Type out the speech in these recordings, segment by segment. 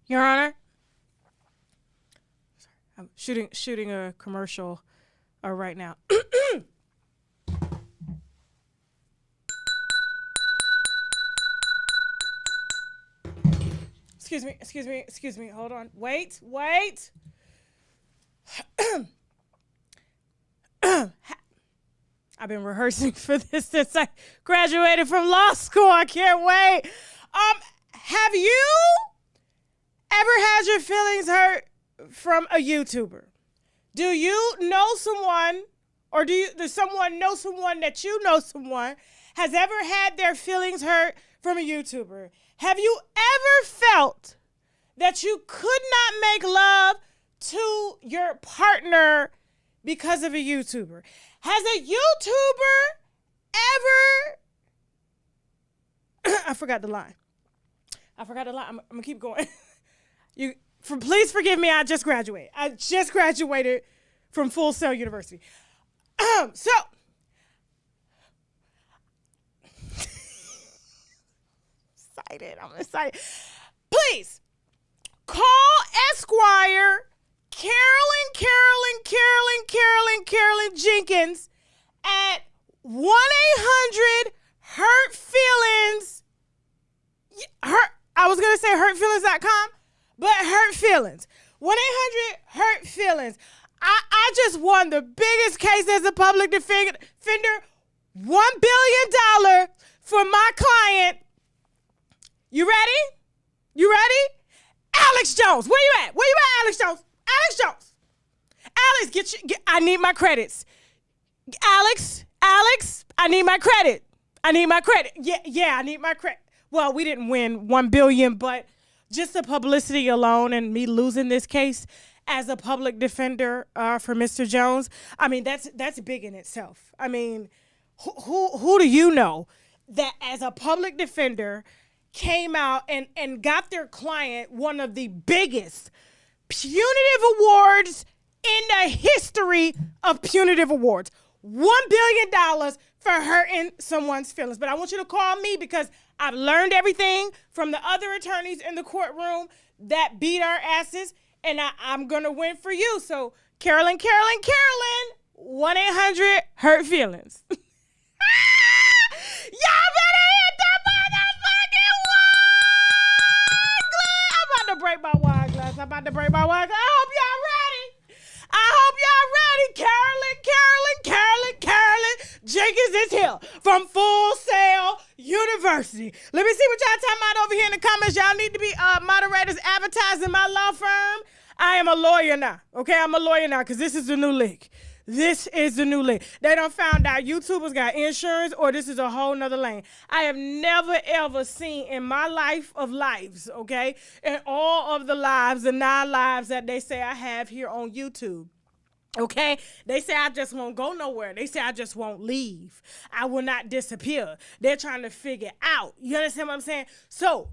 Your Honor. I'm shooting a commercial right now. Excuse me. Hold on. Wait. I've been rehearsing for this since I graduated from law school. I can't wait. Have you ever had your feelings hurt from a YouTuber? Do you know someone, or does someone know someone that you know someone has ever had their feelings hurt from a YouTuber? Have you ever felt that you could not make love to your partner because of a YouTuber? Has a YouTuber ever... I forgot the line. I'm going to keep going. Please forgive me, I just graduated. I just graduated from Full Sail University. I'm excited. Please, call Esquire Carolyn Jenkins at 1-800-HURT-FEELINGS. I was going to say hurtfeelings.com, but hurt feelings. 1-800-HURT-FEELINGS. I just won the biggest case as a public defender. $1 billion for my client. You ready? Alex Jones. Where you at, Alex Jones? Alex, I need my credits. Alex, I need my credit. Yeah, I need my credit. Well, we didn't win $1 billion, but just the publicity alone and me losing this case as a public defender for Mr. Jones, I mean, that's big in itself. I mean, who do you know that as a public defender came out and got their client one of the biggest punitive awards in the history of punitive awards? $1 billion for hurting someone's feelings. But I want you to call me because I've learned everything from the other attorneys in the courtroom that beat our asses, and I'm going to win for you. So, Carolyn, 1-800-HURT-FEELINGS. Y'all better hit that motherfucking wine glass. I'm about to break my wine glass. I hope y'all ready. Carolyn Jenkins is here from Full Sail University. Let me see what y'all talking about over here in the comments. Y'all need to be moderators advertising my law firm. I am a lawyer now. Okay, I'm a lawyer now because this is the new league. They done found out YouTubers got insurance, or this is a whole nother lane. I have never, ever seen in my life of lives, okay, and all of the lives, the 9 lives that they say I have here on YouTube. Okay, they say I just won't go nowhere. They say I just won't leave. I will not disappear. They're trying to figure out. You understand what I'm saying? So,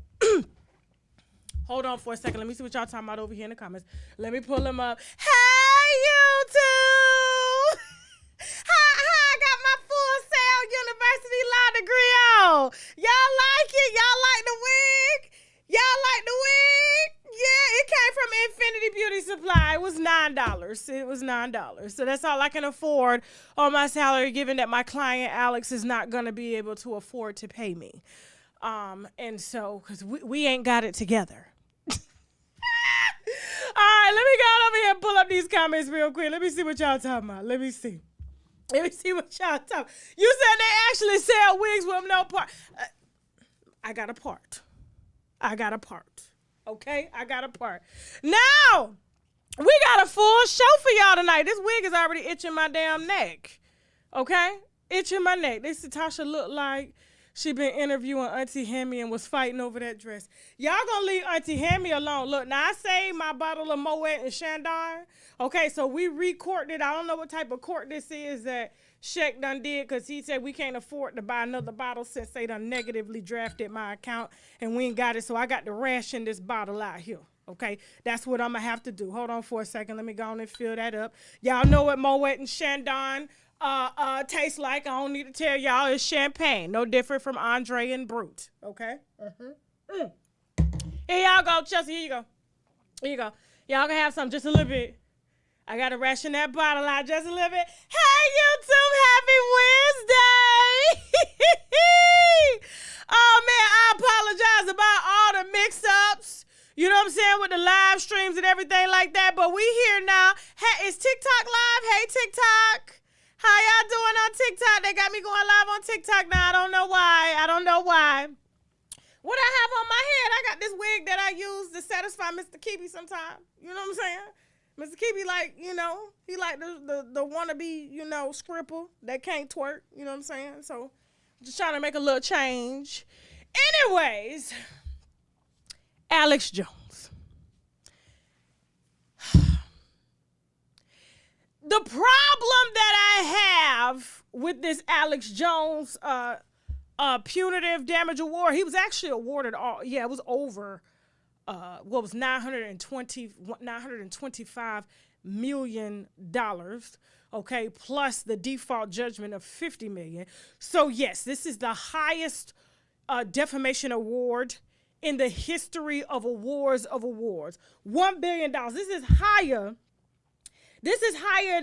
hold on for a second. Let me see what y'all talking about over here in the comments. Let me pull them up. Hey, YouTube! I got my Full Sail University law degree on. Y'all like it? Y'all like the wig? Yeah, it came from Infinity Beauty Supply. It was $9. So that's all I can afford on my salary, given that my client Alex is not going to be able to afford to pay me. And so, because we ain't got it together. All right, let me go over here and pull up these comments real quick. Let me see what y'all talking about. Let me see what y'all talking about. You said they actually sell wigs with no part. I got a part. Okay, I got a part. Now, we got a full show for y'all tonight. This wig is already itching my damn neck. Okay? Itching my neck. This Tasha looked like she been interviewing Auntie Hammy and was fighting over that dress. Y'all gonna leave Auntie Hammy alone. Look, now I saved my bottle of Moet and Chandon. Okay, so we re-corked it. I don't know what type of cork this is that Sheck done did, because he said we can't afford to buy another bottle since they done negatively drafted my account and we ain't got it. So I got to ration this bottle out here. Okay, that's what I'm going to have to do. Hold on for a second. Let me go on and fill that up. Y'all know what Moet and Chandon tastes like. I don't need to tell y'all. It's champagne. No different from Andre and Brut. Okay? Here y'all go. Chelsea, here you go. Here you go. Y'all can have some just a little bit. I got to ration that bottle out just a little bit. Hey, YouTube, happy Wednesday. Oh, man, I apologize about all the mix-ups. You know what I'm saying, with the live streams and everything like that. But we here now. Hey, is TikTok live? Hey, TikTok. How y'all doing on TikTok? They got me going live on TikTok now. I don't know why. What I have on my head, I got this wig that I use to satisfy Mr. Keepy sometimes. You know what I'm saying? Mr. Keepy, like, you know, he like the wannabe, you know, scripper that can't twerk. You know what I'm saying? So, just trying to make a little change. Anyways, Alex Jones. The problem that I have with this Alex Jones punitive damage award, he was actually awarded it was over what was $925 million, okay, plus the default judgment of $50 million. So yes, this is the highest defamation award in the history of awards $1 billion. This is higher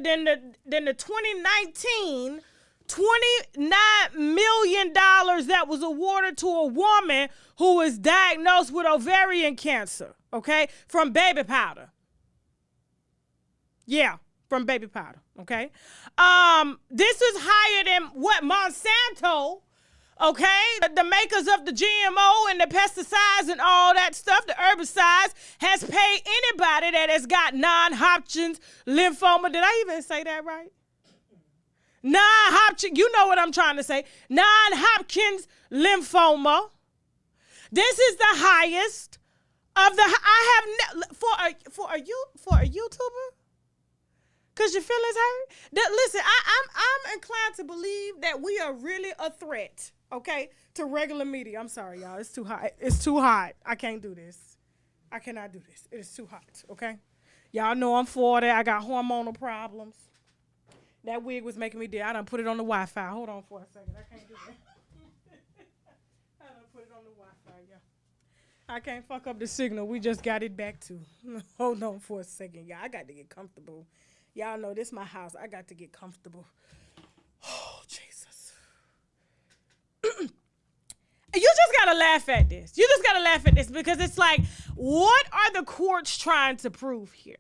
than the 2019 $29 million that was awarded to a woman who was diagnosed with ovarian cancer, okay, from baby powder. Yeah, from baby powder, okay? This is higher than what Monsanto, okay, the makers of the GMO and the pesticides and all that stuff, the herbicides, has paid anybody that has got non-Hodgkin's lymphoma. Did I even say that right? Non-Hodgkin, you know what I'm trying to say. Non-Hodgkin's lymphoma. This is the highest of the. For a YouTuber, cause your feelings hurt. Listen, I'm inclined to believe that we are really a threat, okay, to regular media. I'm sorry, y'all. It's too hot. It's too hot. I can't do this. I cannot do this. It is too hot. Okay, y'all know I'm 40. I got hormonal problems. That wig was making me dead. I done put it on the Wi-Fi. Hold on for a second. I can't do that. I done put it on the Wi-Fi, yeah. I can't fuck up the signal. We just got it back too. Hold on for a second, y'all. I got to get comfortable. Y'all know this is my house. I got to get comfortable. Oh, Jesus. You just got to laugh at this. You just got to laugh at this because it's like, what are the courts trying to prove here?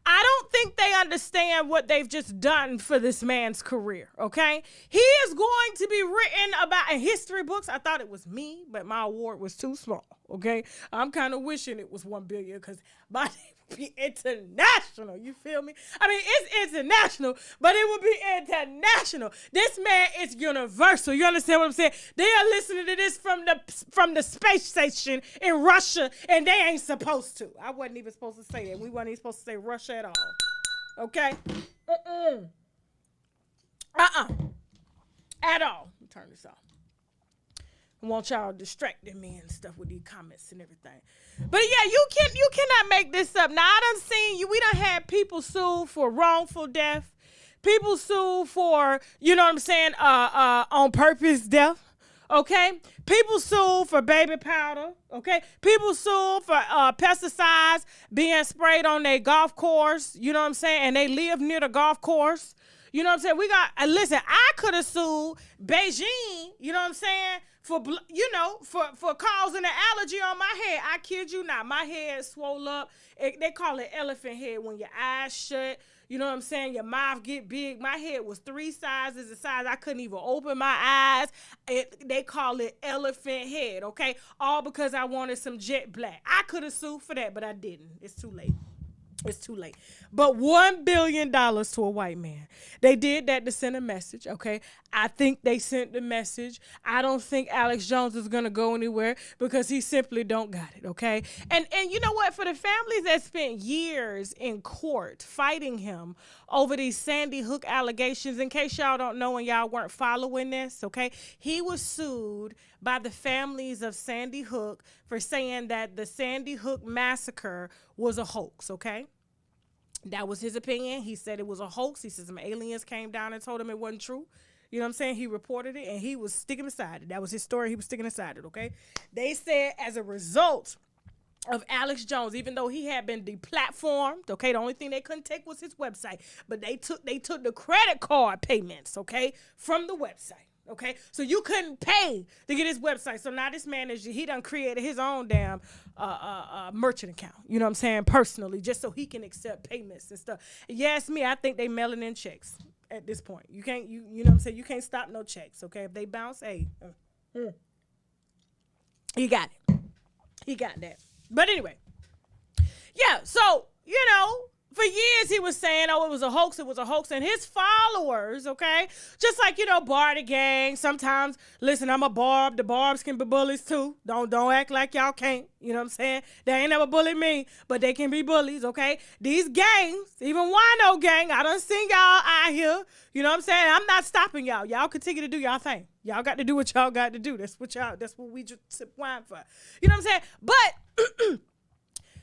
I don't think they understand what they've just done for this man's career, okay? He is going to be written about in history books. I thought it was me, but my award was too small, okay? I'm kind of wishing it was $1 billion because my name would be international, you feel me? I mean, it's international, but it would be international. This man is universal. You understand what I'm saying? They are listening to this from the space station in Russia, and they ain't supposed to. I wasn't even supposed to say that. We wasn't even supposed to say Russia at all. Okay? At all. Let me turn this off. I want y'all distracting me and stuff with these comments and everything. But yeah, you cannot make this up. Now I done seen you. We done had people sue for wrongful death. People sue for, you know what I'm saying, on purpose death. Okay? People sue for baby powder. Okay? People sue for pesticides being sprayed on their golf course. You know what I'm saying? And they live near the golf course. You know what I'm saying? We got, listen, I could have sued Beijing, you know what I'm saying, for causing an allergy on my head. I kid you not. My head swole up. They call it elephant head when your eyes shut. You know what I'm saying? Your mouth get big. My head was 3 sizes the size. I couldn't even open my eyes. They call it elephant head, okay? All because I wanted some jet black. I could have sued for that, but I didn't. It's too late. It's too late. But $1 billion to a white man. They did that to send a message, okay? I think they sent the message. I don't think Alex Jones is going to go anywhere because he simply don't got it, okay? And you know what? For the families that spent years in court fighting him over these Sandy Hook allegations, in case y'all don't know and y'all weren't following this, okay? He was sued by the families of Sandy Hook for saying that the Sandy Hook massacre was a hoax, okay? That was his opinion. He said it was a hoax. He said some aliens came down and told him it wasn't true. You know what I'm saying? He reported it, and he was sticking beside it. That was his story. He was sticking beside it, okay? They said as a result of Alex Jones, even though he had been deplatformed. Okay, the only thing they couldn't take was his website, but they took the credit card payments, okay, from the website. Okay, so you couldn't pay to get his website. So now this man he done created his own damn merchant account. You know what I'm saying? Personally, just so he can accept payments and stuff. Yes, me, I think they mailing in checks at this point. You can't, you know what I'm saying? You can't stop no checks. Okay, if they bounce, hey, he got it. He got that. But anyway, yeah. So for years he was saying, oh, it was a hoax, and his followers, okay, just like, Bar the gang, sometimes, listen, I'm a Barb, the Barbs can be bullies too, don't act like y'all can't, you know what I'm saying, they ain't never bullied me, but they can be bullies, okay, these gangs, even Wino gang, I done seen y'all out here, you know what I'm saying, I'm not stopping y'all continue to do y'all thing, y'all got to do what y'all got to do, that's what we just sip wine for, you know what I'm saying, but,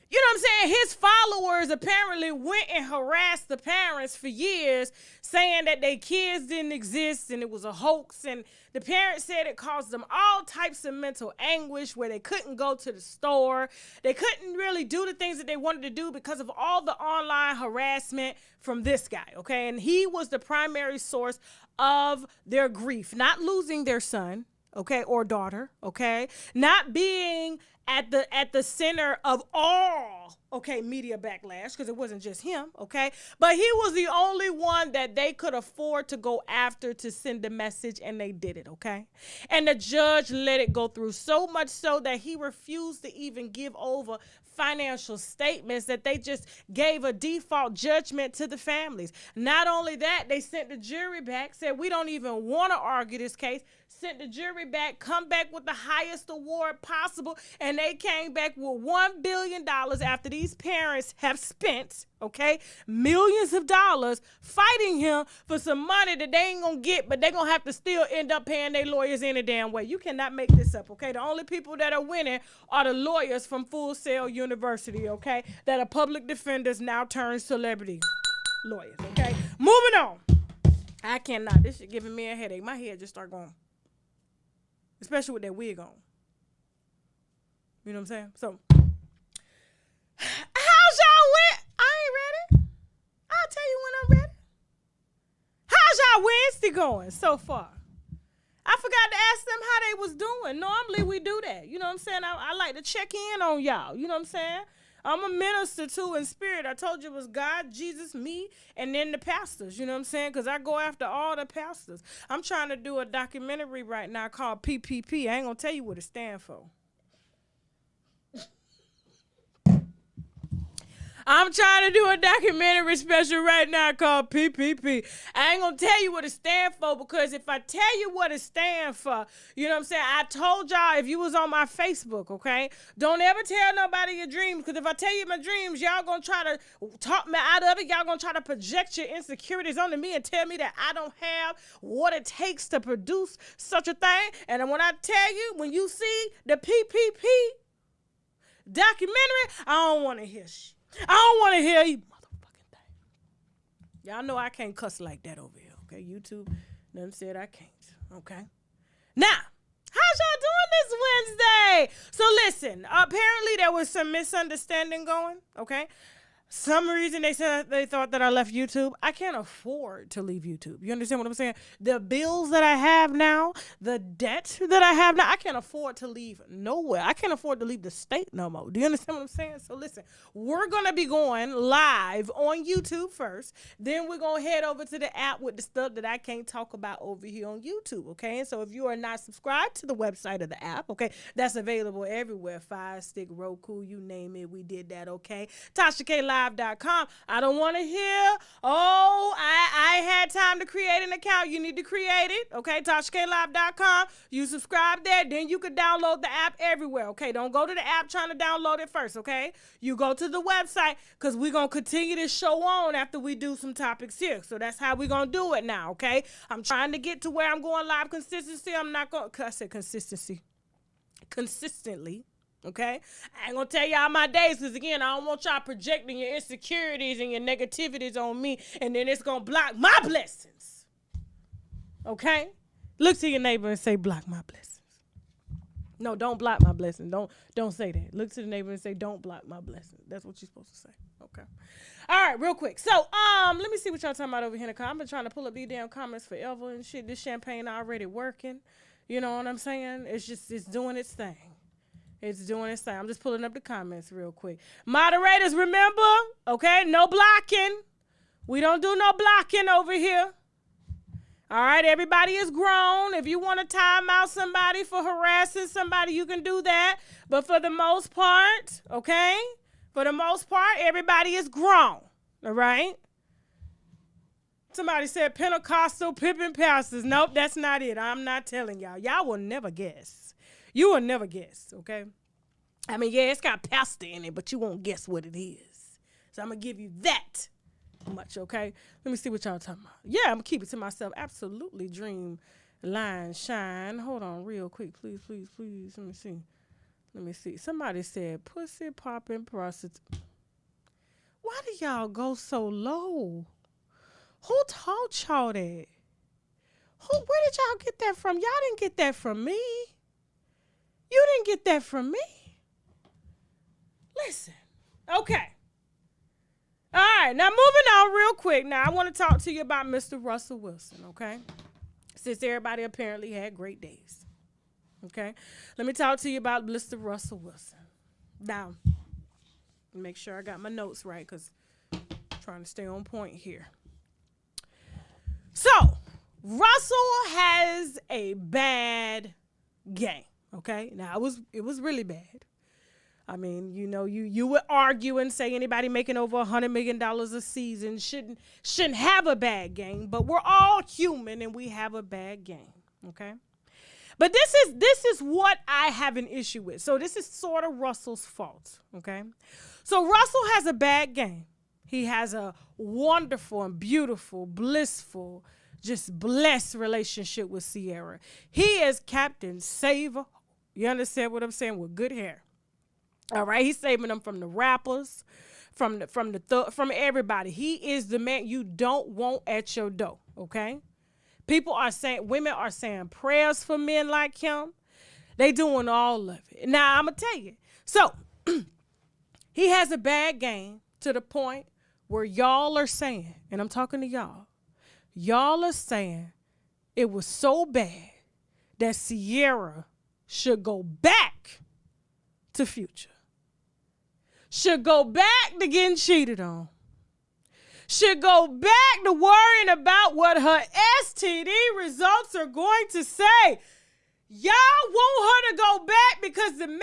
you know what I'm saying? His followers apparently went and harassed the parents for years, saying that their kids didn't exist and it was a hoax. And the parents said it caused them all types of mental anguish where they couldn't go to the store. They couldn't really do the things that they wanted to do because of all the online harassment from this guy, okay? And he was the primary source of their grief, not losing their son, okay, or daughter, okay? Not being at the center of all, okay, media backlash, because it wasn't just him, okay? But he was the only one that they could afford to go after to send a message, and they did it, okay? And the judge let it go through, so much so that he refused to even give over financial statements, that they just gave a default judgment to the families. Not only that, they sent the jury back, said we don't even want to argue this case, sent the jury back, come back with the highest award possible, and they came back with $1 billion after these parents have spent, okay, millions of dollars fighting him for some money that they ain't gonna get, but they gonna have to still end up paying their lawyers any damn way. You cannot make this up, okay? The only people that are winning are the lawyers from Full Sail University, okay, that are public defenders now turned celebrity lawyers, okay? Moving on. I cannot. This shit giving me a headache. My head just start going. Especially with that wig on. You know what I'm saying? So, how's y'all win? I ain't ready. I'll tell you when I'm ready. How's y'all Wednesday going so far? I forgot to ask them how they was doing. Normally we do that. You know what I'm saying? I like to check in on y'all. You know what I'm saying? I'm a minister too in spirit. I told you it was God, Jesus, me, and then the pastors. You know what I'm saying? Because I go after all the pastors. I'm trying to do a documentary right now called PPP. I ain't going to tell you what it stands for. I'm trying to do a documentary special right now called PPP. I ain't going to tell you what it stands for, because if I tell you what it stands for, you know what I'm saying? I told y'all, if you was on my Facebook, okay, don't ever tell nobody your dreams, because if I tell you my dreams, y'all going to try to talk me out of it. Y'all going to try to project your insecurities onto me and tell me that I don't have what it takes to produce such a thing. And when I tell you, when you see the PPP documentary, I don't want to hear shit. I don't want to hear you motherfucking thing. Y'all know I can't cuss like that over here, okay? YouTube done said I can't, okay? Now, how's y'all doing this Wednesday? So listen, apparently there was some misunderstanding going, okay? Some reason they said they thought that I left YouTube. I can't afford to leave YouTube. You understand what I'm saying? The bills that I have now, the debt that I have now, I can't afford to leave nowhere. I can't afford to leave the state no more. Do you understand what I'm saying? So listen, we're going to be going live on YouTube first. Then we're going to head over to the app with the stuff that I can't talk about over here on YouTube, okay? And so if you are not subscribed to the website of the app, okay, that's available everywhere. Fire Stick, Roku, you name it. We did that, okay? TashaK.com. I don't want to hear, I had time to create an account. You need to create it, okay? TashaKLive.com. You subscribe there, then you can download the app everywhere, okay? Don't go to the app trying to download it first, okay? You go to the website, because we're going to continue this show on after we do some topics here. So that's how we're going to do it now, okay? I'm trying to get to where I'm going live consistency. I'm not going to, I said consistency. Consistently. Okay? I ain't gonna tell y'all my days, because again, I don't want y'all projecting your insecurities and your negativities on me, and then it's gonna block my blessings. Okay? Look to your neighbor and say, block my blessings. No, don't block my blessing. Don't say that. Look to the neighbor and say, don't block my blessing. That's what you're supposed to say. Okay. All right, real quick. So, let me see what y'all talking about over here in the comments. I've been trying to pull up these damn comments forever and shit. This champagne already working. You know what I'm saying? It's doing its thing. It's doing its thing. I'm just pulling up the comments real quick. Moderators, remember, okay? No blocking. We don't do no blocking over here. All right, everybody is grown. If you want to time out somebody for harassing somebody, you can do that. But for the most part, okay? For the most part, everybody is grown. All right? Somebody said Pentecostal pimping pastors. Nope, that's not it. I'm not telling y'all. Y'all will never guess. You will never guess, okay? I mean, yeah, it's got pastor in it, but you won't guess what it is. So I'm going to give you that much, okay? Let me see what y'all talking about. Yeah, I'm going to keep it to myself. Absolutely dream, line, shine. Hold on real quick. Please, please, please. Let me see. Let me see. Somebody said pussy popping prostitute. Why do y'all go so low? Who taught y'all that? Where did y'all get that from? Y'all didn't get that from me. You didn't get that from me. Listen. Okay. All right. Now, moving on real quick. Now, I want to talk to you about Mr. Russell Wilson, okay? Since everybody apparently had great days. Okay? Let me talk to you about Mr. Russell Wilson. Now, make sure I got my notes right because I'm trying to stay on point here. So, Russell has a bad game, okay? Now, it was really bad. I mean, you know, you would argue and say anybody making over $100 million a season shouldn't have a bad game, but we're all human and we have a bad game, okay? But this is what I have an issue with. So this is sort of Russell's fault, okay? So Russell has a bad game. He has a wonderful and beautiful, blissful, just blessed relationship with Ciara. He is Captain Saver. You understand what I'm saying? With good hair. All right, he's saving them from the rappers, from everybody. He is the man you don't want at your door, okay? Women are saying prayers for men like him. They doing all of it. Now, I'm going to tell you. So, he has a bad game to the point where y'all are saying, and I'm talking to y'all are saying it was so bad that Ciara should go back to Future. Should go back to getting cheated on. Should go back to worrying about what her STD results are going to say. Y'all want her to go back because the man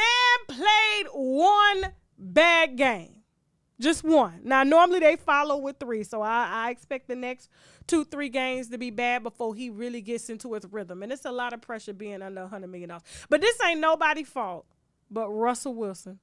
played one bad game. Just one. Now, normally they follow with 3, so I expect the next 2-3 games to be bad before he really gets into his rhythm. And it's a lot of pressure being under $100 million. But this ain't nobody's fault but Russell Wilson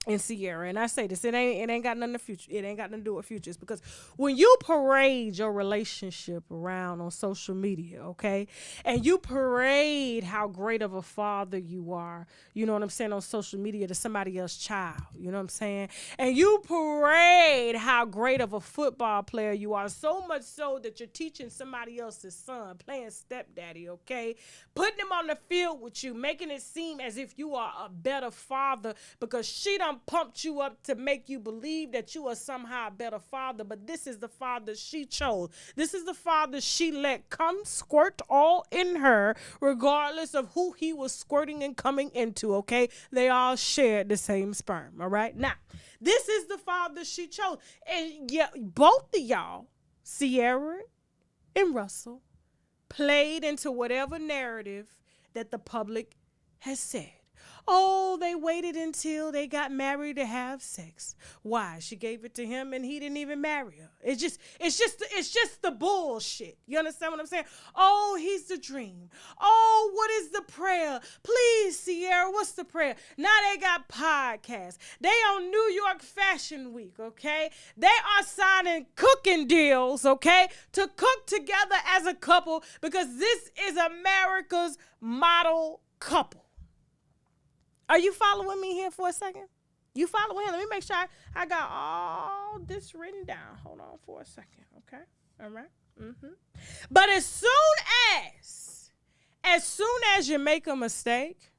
and Ciara. And I say this, it ain't got nothing to Future. It ain't got nothing to do with Futures. Because when you parade your relationship around on social media, okay, and you parade how great of a father you are, you know what I'm saying, on social media to somebody else's child, you know what I'm saying, and you parade how great of a football player you are, so much so that you're teaching somebody else's son, playing stepdaddy, okay, putting him on the field with you, making it seem as if you are a better father because she done pumped you up to make you believe that you are somehow a better father, but this is the father she chose. This is the father she let come squirt all in her, regardless of who he was squirting and coming into, okay? They all shared the same sperm, all right? Now, this is the father she chose. And yeah, both of y'all, Ciara and Russell, played into whatever narrative that the public has said. Oh, they waited until they got married to have sex. Why? She gave it to him and he didn't even marry her. It's just the bullshit. You understand what I'm saying? Oh, he's the dream. Oh, what is the prayer? Please, Ciara, what's the prayer? Now they got podcasts. They on New York Fashion Week, okay? They are signing cooking deals, okay, to cook together as a couple because this is America's model couple. Are you following me here for a second? You following him? Let me make sure I got all this written down. Hold on for a second, okay? All right? Mm-hmm. But as soon as you make a mistake,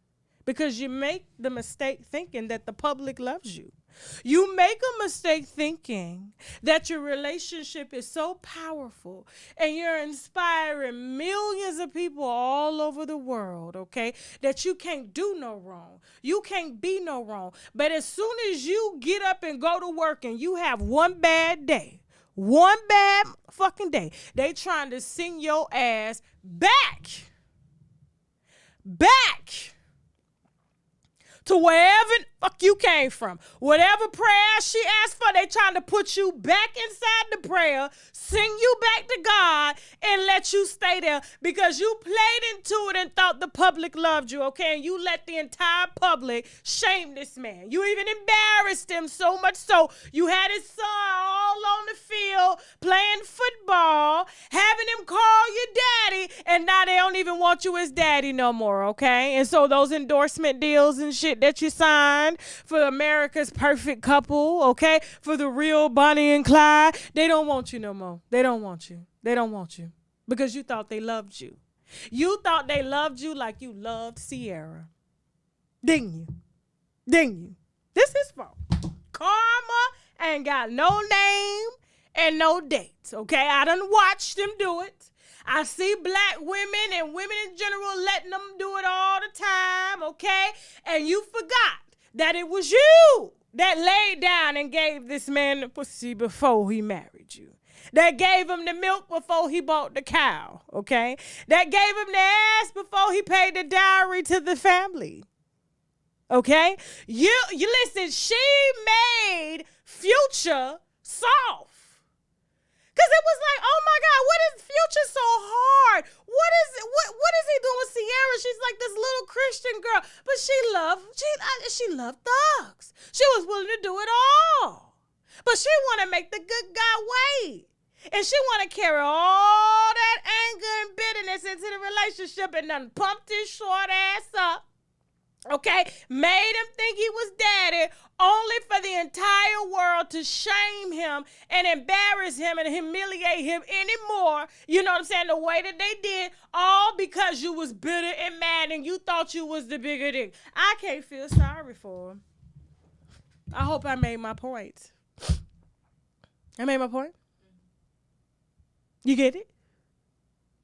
because you make the mistake thinking that the public loves you. You make a mistake thinking that your relationship is so powerful and you're inspiring millions of people all over the world, okay, that you can't do no wrong. You can't be no wrong. But as soon as you get up and go to work and you have one bad day, one bad fucking day, they trying to send your ass back to wherever the fuck you came from. Whatever prayer she asked for, they trying to put you back inside the prayer, send you back to God, and let you stay there because you played into it and thought the public loved you, okay? And you let the entire public shame this man. You even embarrassed him so much so you had his son all on the field playing football, having him call you daddy, and now they don't even want you as daddy no more, okay? And so those endorsement deals and shit that you signed for America's perfect couple, okay, for the real Bonnie and Clyde, they don't want you no more. They don't want you. They don't want you because you thought they loved you. You thought they loved you like you loved Ciara. Didn't you? Didn't you? This is fault. Karma ain't got no name and no dates, okay? I done watched them do it. I see black women and women in general letting them do it all the time, okay? And you forgot that it was you that laid down and gave this man the pussy before he married you. That gave him the milk before he bought the cow, okay? That gave him the ass before he paid the dowry to the family, okay? You listen, she made Future soft. Because it was like, oh my God, what is Future so hard? What is he doing with Ciara? She's like this little Christian girl. But she loved thugs. She was willing to do it all. But she want to make the good guy wait. And she want to carry all that anger and bitterness into the relationship and then pumped his short ass up. Okay, made him think he was daddy only for the entire world to shame him and embarrass him and humiliate him anymore. You know what I'm saying? The way that they did, all because you was bitter and mad and you thought you was the bigger dick. I can't feel sorry for him. I hope I made my point. I made my point. You get it?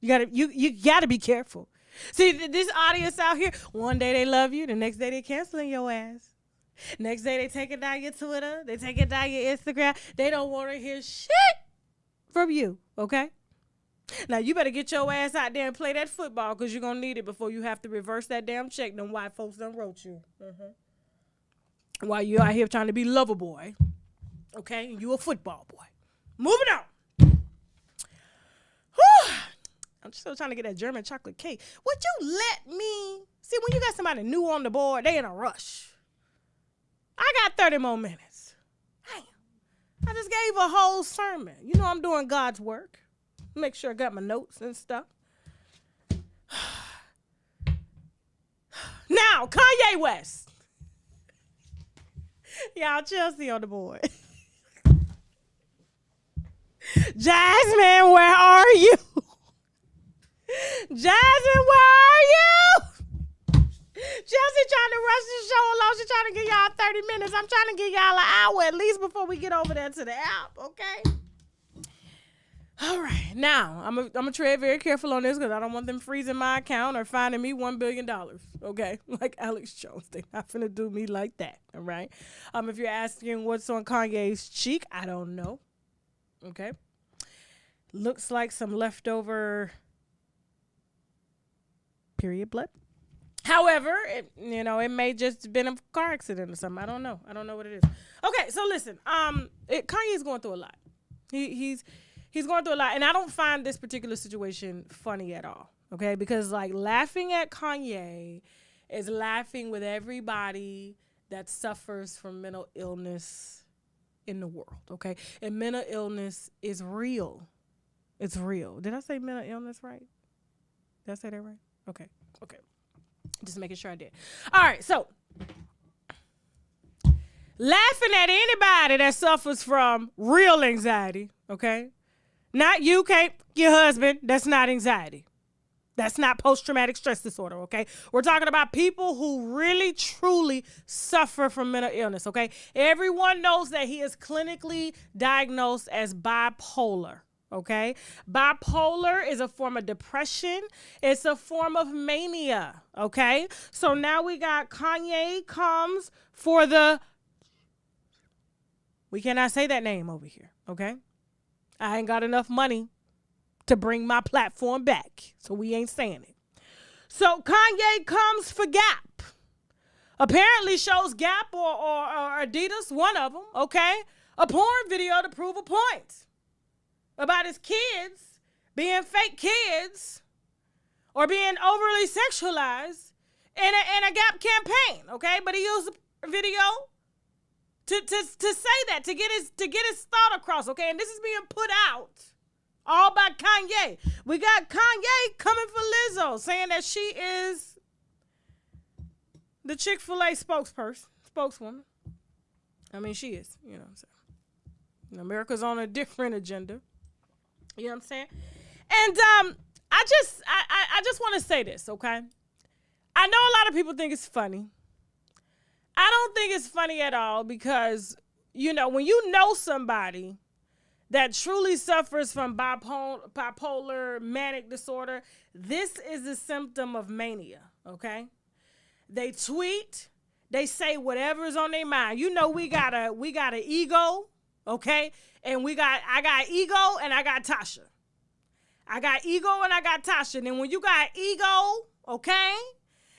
You gotta be careful. See, this audience out here, one day they love you, the next day they canceling your ass. Next day they take it down your Twitter, they take it down your Instagram. They don't want to hear shit from you, okay? Now, you better get your ass out there and play that football because you're going to need it before you have to reverse that damn check them white folks done wrote you. While you out here trying to be lover boy, okay? You a football boy. Moving on. Whew. I'm still trying to get that German chocolate cake. Would you let me? See, when you got somebody new on the board, they in a rush. I got 30 more minutes. Damn. I just gave a whole sermon. You know I'm doing God's work. Make sure I got my notes and stuff. Now, Kanye West. Y'all, Chelsea on the board. Jasmine, where are you? Jasmine, where are you? Chelsea trying to rush the show along. She's trying to give y'all 30 minutes. I'm trying to give y'all an hour at least before we get over there to the app, okay? All right. Now, I'm gonna tread very careful on this because I don't want them freezing my account or finding me $1 billion, okay? Like Alex Jones. They're not finna do me like that, all right? If you're asking what's on Kanye's cheek, I don't know, okay? Looks like some leftover period blood. However, it may just been a car accident or something. I don't know what it is. Okay, so listen. Kanye's going through a lot. He's going through a lot, and I don't find this particular situation funny at all. Okay, because like laughing at Kanye is laughing with everybody that suffers from mental illness in the world. Okay, and mental illness is real. It's real. Did I say mental illness right? Did I say that right? Okay. Just making sure I did. All right, so laughing at anybody that suffers from real anxiety, okay? Not you, can't your husband. That's not anxiety. That's not post-traumatic stress disorder, okay? We're talking about people who really, truly suffer from mental illness, okay? Everyone knows that he is clinically diagnosed as bipolar, okay? Bipolar is a form of depression. It's a form of mania, okay? So now we got Kanye comes for the... We cannot say that name over here, okay? I ain't got enough money to bring my platform back, so we ain't saying it. So Kanye comes for Gap. Apparently shows Gap or Adidas, one of them, okay? A porn video to prove a point about his kids being fake kids or being overly sexualized in a Gap campaign, okay? But he used a video to say that, to get his thought across, okay? And this is being put out all by Kanye. We got Kanye coming for Lizzo, saying that she is the Chick-fil-A spokeswoman. I mean, she is, you know what I'm saying? America's on a different agenda. You know what I'm saying? And I just want to say this, okay? I know a lot of people think it's funny. I don't think it's funny at all because, you know, when you know somebody that truly suffers from bipolar manic disorder, this is a symptom of mania, okay? They tweet, they say whatever's on their mind. You know, we got an ego, okay? And I got ego and I got Tasha. I got ego and I got Tasha. And then when you got ego, okay,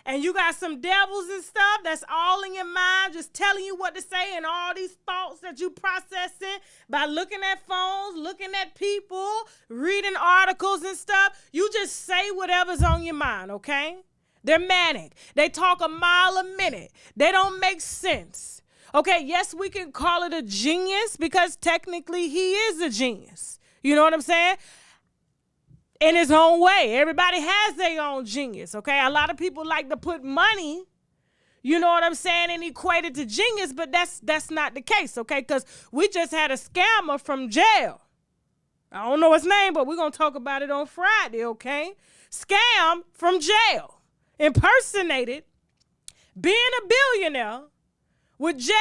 and you got some devils and stuff that's all in your mind, just telling you what to say, and all these thoughts that you processing by looking at phones, looking at people, reading articles and stuff. You just say whatever's on your mind, okay? They're manic. They talk a mile a minute. They don't make sense. Okay, yes, we can call it a genius because technically he is a genius. You know what I'm saying? In his own way. Everybody has their own genius, okay? A lot of people like to put money, you know what I'm saying, and equate it to genius, but that's not the case, okay? Because we just had a scammer from jail. I don't know his name, but we're going to talk about it on Friday, okay? Scam from jail. Impersonated being a billionaire with jail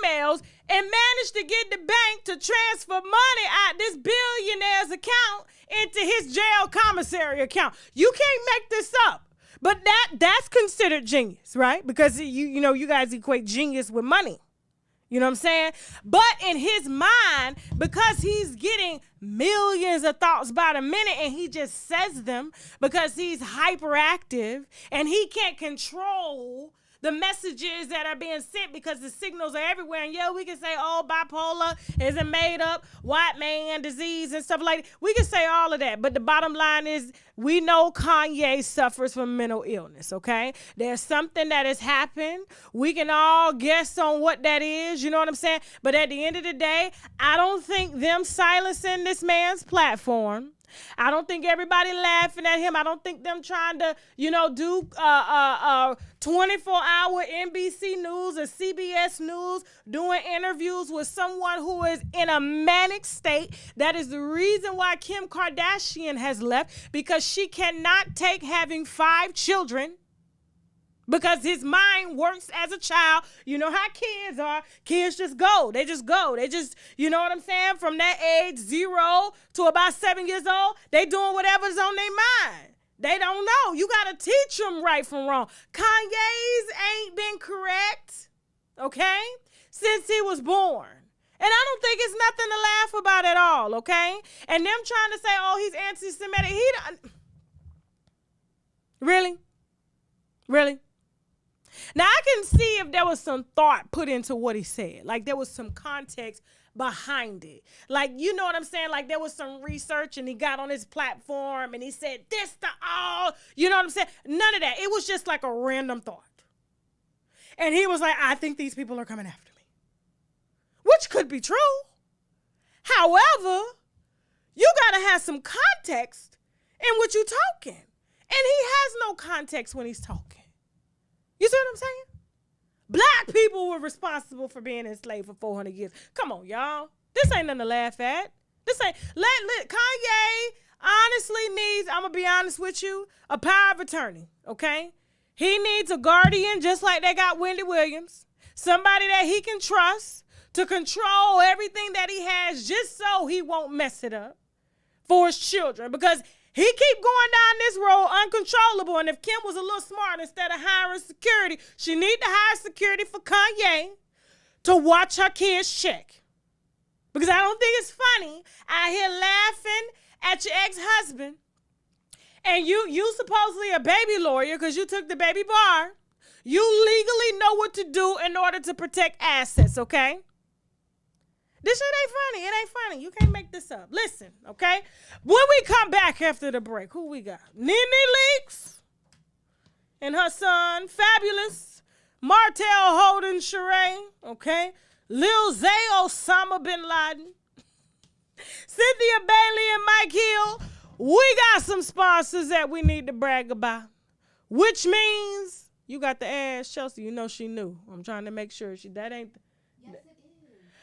emails and managed to get the bank to transfer money out this billionaire's account into his jail commissary account. You can't make this up. But that's considered genius, right? Because you know, you guys equate genius with money. You know what I'm saying? But in his mind, because he's getting millions of thoughts by the minute and he just says them because he's hyperactive and he can't control the messages that are being sent because the signals are everywhere. And yeah, we can say, oh, bipolar is a made up white man disease and stuff like that. We can say all of that. But the bottom line is we know Kanye suffers from mental illness, okay? There's something that has happened. We can all guess on what that is. You know what I'm saying? But at the end of the day, I don't think them silencing this man's platform, I don't think everybody laughing at him. I don't think them trying to, you know, do 24-hour NBC News or CBS News doing interviews with someone who is in a manic state. That is the reason why Kim Kardashian has left, because she cannot take having 5 children. Because his mind works as a child. You know how kids are. Kids just go. They just go. They just, you know what I'm saying? From that age, 0 to about 7 years old, they doing whatever's on their mind. They don't know. You got to teach them right from wrong. Kanye's ain't been correct, okay, since he was born. And I don't think it's nothing to laugh about at all, okay? And them trying to say, oh, he's anti-Semitic. He don't. Really? Really? Now, I can see if there was some thought put into what he said. Like, there was some context behind it. Like, you know what I'm saying? Like, there was some research, and he got on his platform, and he said, this to all. You know what I'm saying? None of that. It was just like a random thought. And he was like, I think these people are coming after me. Which could be true. However, you got to have some context in what you're talking. And he has no context when he's talking. You see what I'm saying? Black people were responsible for being enslaved for 400 years. Come on, y'all. This ain't nothing to laugh at. This ain't, let Kanye, honestly needs, I'm going to be honest with you, a power of attorney, okay? He needs a guardian just like they got Wendy Williams, somebody that he can trust to control everything that he has just so he won't mess it up for his children, because he keep going down this road uncontrollable. And if Kim was a little smart, instead of hiring security, she need to hire security for Kanye to watch her kids check. Because I don't think it's funny out here laughing at your ex-husband, and you supposedly a baby lawyer because you took the baby bar. You legally know what to do in order to protect assets, okay? This shit ain't funny. It ain't funny. You can't make this up. Listen, okay? When we come back after the break, who we got? Nene Leakes and her son, Fabulous, Martell, Holt, and Sheree, okay? Luzay Osama bin Laden, Cynthia Bailey, and Mike Hill. We got some sponsors that we need to brag about, which means you got the ass, Chelsea. You know she knew. I'm trying to make sure that ain't... Yes, it is.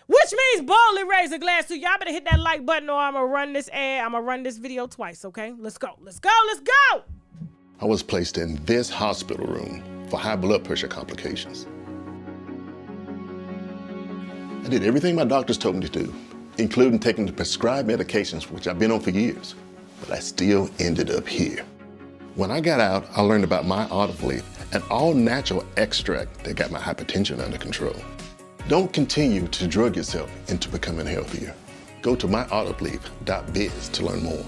Which means boldly raise a glass to y'all. Better hit that like button or I'm going to run this ad. I'm going to run this video twice, okay? Let's go. Let's go. Let's go. I was placed in this hospital room for high blood pressure complications. I did everything my doctors told me to do, including taking the prescribed medications, which I've been on for years, but I still ended up here. When I got out, I learned about my olive leaf, an all-natural extract that got my hypertension under control. Don't continue to drug yourself into becoming healthier. Go to myoliveleaf.biz to learn more.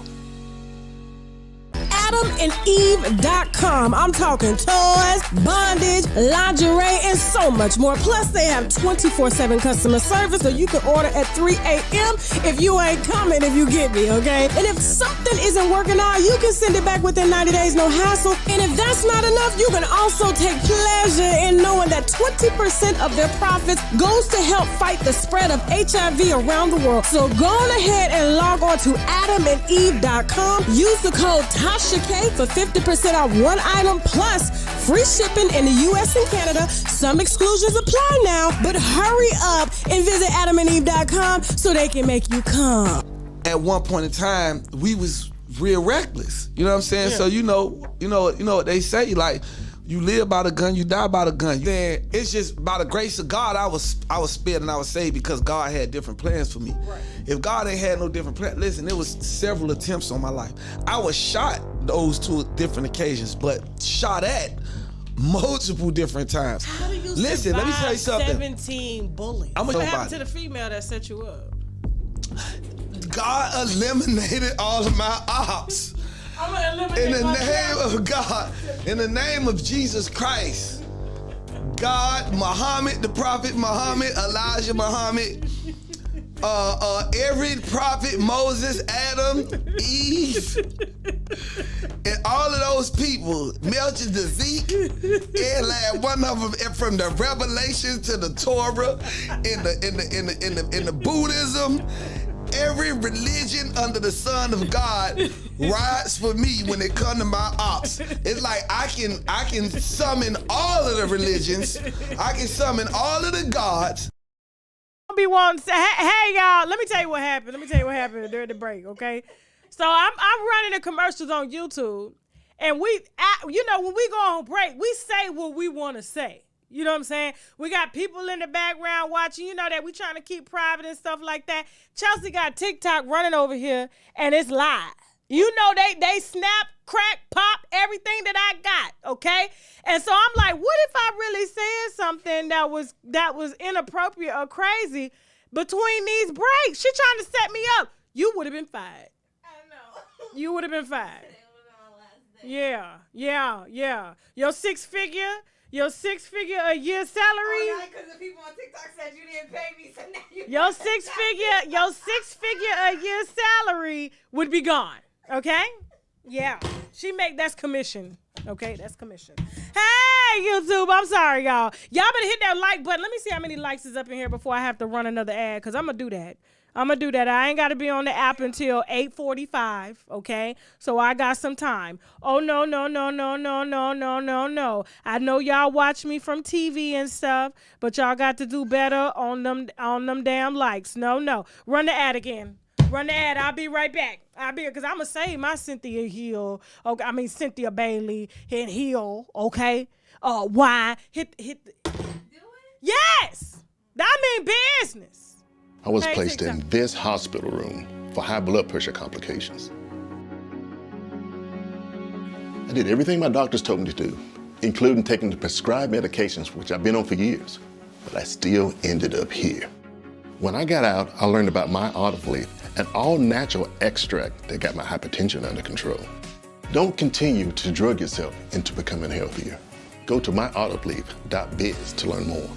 AdamandEve.com. I'm talking toys, bondage, lingerie, and so much more. Plus, they have 24/7 customer service, so you can order at 3 a.m. if you ain't coming, if you get me, okay? And if something isn't working out, you can send it back within 90 days, no hassle. And if that's not enough, you can also take pleasure in knowing that 20% of their profits goes to help fight the spread of HIV around the world. So go on ahead and log on to AdamandEve.com. Use the code Tasha for 50% off one item plus free shipping in the U.S. and Canada. Some exclusions apply now, but hurry up and visit AdamandEve.com so they can make you come. At one point in time, we was real reckless. You know what I'm saying? Yeah. So you know what they say, like, you live by the gun, you die by the gun. Then it's just by the grace of God, I was spared and I was saved because God had different plans for me. Right. If God ain't had no different plans, listen, there was several attempts on my life. I was shot those 2 different occasions, but shot at multiple different times. How do you listen, let me tell you something. 17 bullets. What happened to the female that set you up? God eliminated all of my ops. In the name of God, in the name of Jesus Christ, God, Muhammad, the prophet Muhammad, Elijah Muhammad, every prophet, Moses, Adam, Eve, and all of those people, Melchizedek, and one of them, from the Revelation to the Torah, in the Buddhism. Every religion under the Son of God rides for me when it comes to my ops. It's like I can summon all of the religions. I can summon all of the gods. I'll be wanting to say, hey y'all, let me tell you what happened. During the break, okay? So I'm running the commercials on YouTube, and when we go on break, we say what we want to say. You know what I'm saying? We got people in the background watching, you know, that we trying to keep private and stuff like that. Chelsea got TikTok running over here, and it's live. You know, they snap, crack, pop, everything that I got, okay? And so I'm like, what if I really said something that was inappropriate or crazy between these breaks? She trying to set me up. You would have been fired. I know. You would have been fired. Yeah. Your six figure a year salary. Oh, because the people on TikTok said you didn't pay me, so now you. Your six figure a year salary would be gone. Okay? Yeah. That's commission. Okay, that's commission. Hey, YouTube, I'm sorry, y'all. Y'all better hit that like button. Let me see how many likes is up in here before I have to run another ad, because I'm going to do that. I ain't got to be on the app until 8:45, okay? So I got some time. Oh, no. I know y'all watch me from TV and stuff, but y'all got to do better on them damn likes. No. Run the ad again. Run the ad. I'll be right back. Because I'm going to save my Cynthia Hill. Okay, I mean, Cynthia Bailey and Hill. Okay. Why? Hit. Do it? Yes. I mean business. I was placed in this hospital room for high blood pressure complications. I did everything my doctors told me to do, including taking the prescribed medications, which I've been on for years, but I still ended up here. When I got out, I learned about my olive leaf, an all-natural extract that got my hypertension under control. Don't continue to drug yourself into becoming healthier. Go to myoliveleaf.biz to learn more.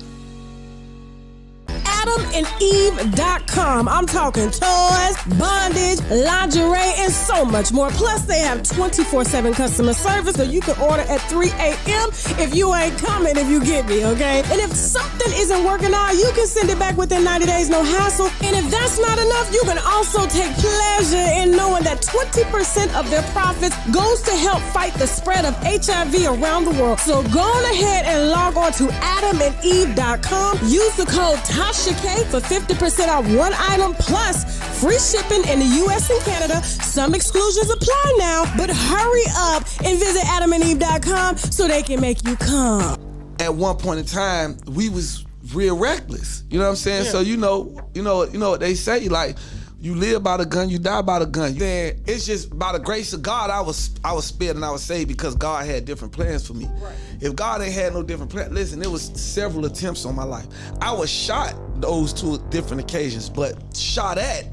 AdamandEve.com. I'm talking toys, bondage, lingerie, and so much more. Plus, they have 24/7 customer service, so you can order at 3 a.m. if you ain't coming, if you get me, okay? And if something isn't working out, you can send it back within 90 days, no hassle. And if that's not enough, you can also take pleasure in knowing that 20% of their profits goes to help fight the spread of HIV around the world. So go on ahead and log on to AdamandEve.com. Use the code Tasha K for 50% off one item plus free shipping in the U.S. and Canada. Some exclusions apply now, but hurry up and visit AdamandEve.com so they can make you come. At one point in time, we was real reckless. You know what I'm saying? Yeah. So you know what they say, like, you live by the gun, you die by the gun. Then it's just by the grace of God, I was spared and I was saved because God had different plans for me. Right. If God ain't had no different plans, listen, there was several attempts on my life. I was shot those 2 different occasions, but shot at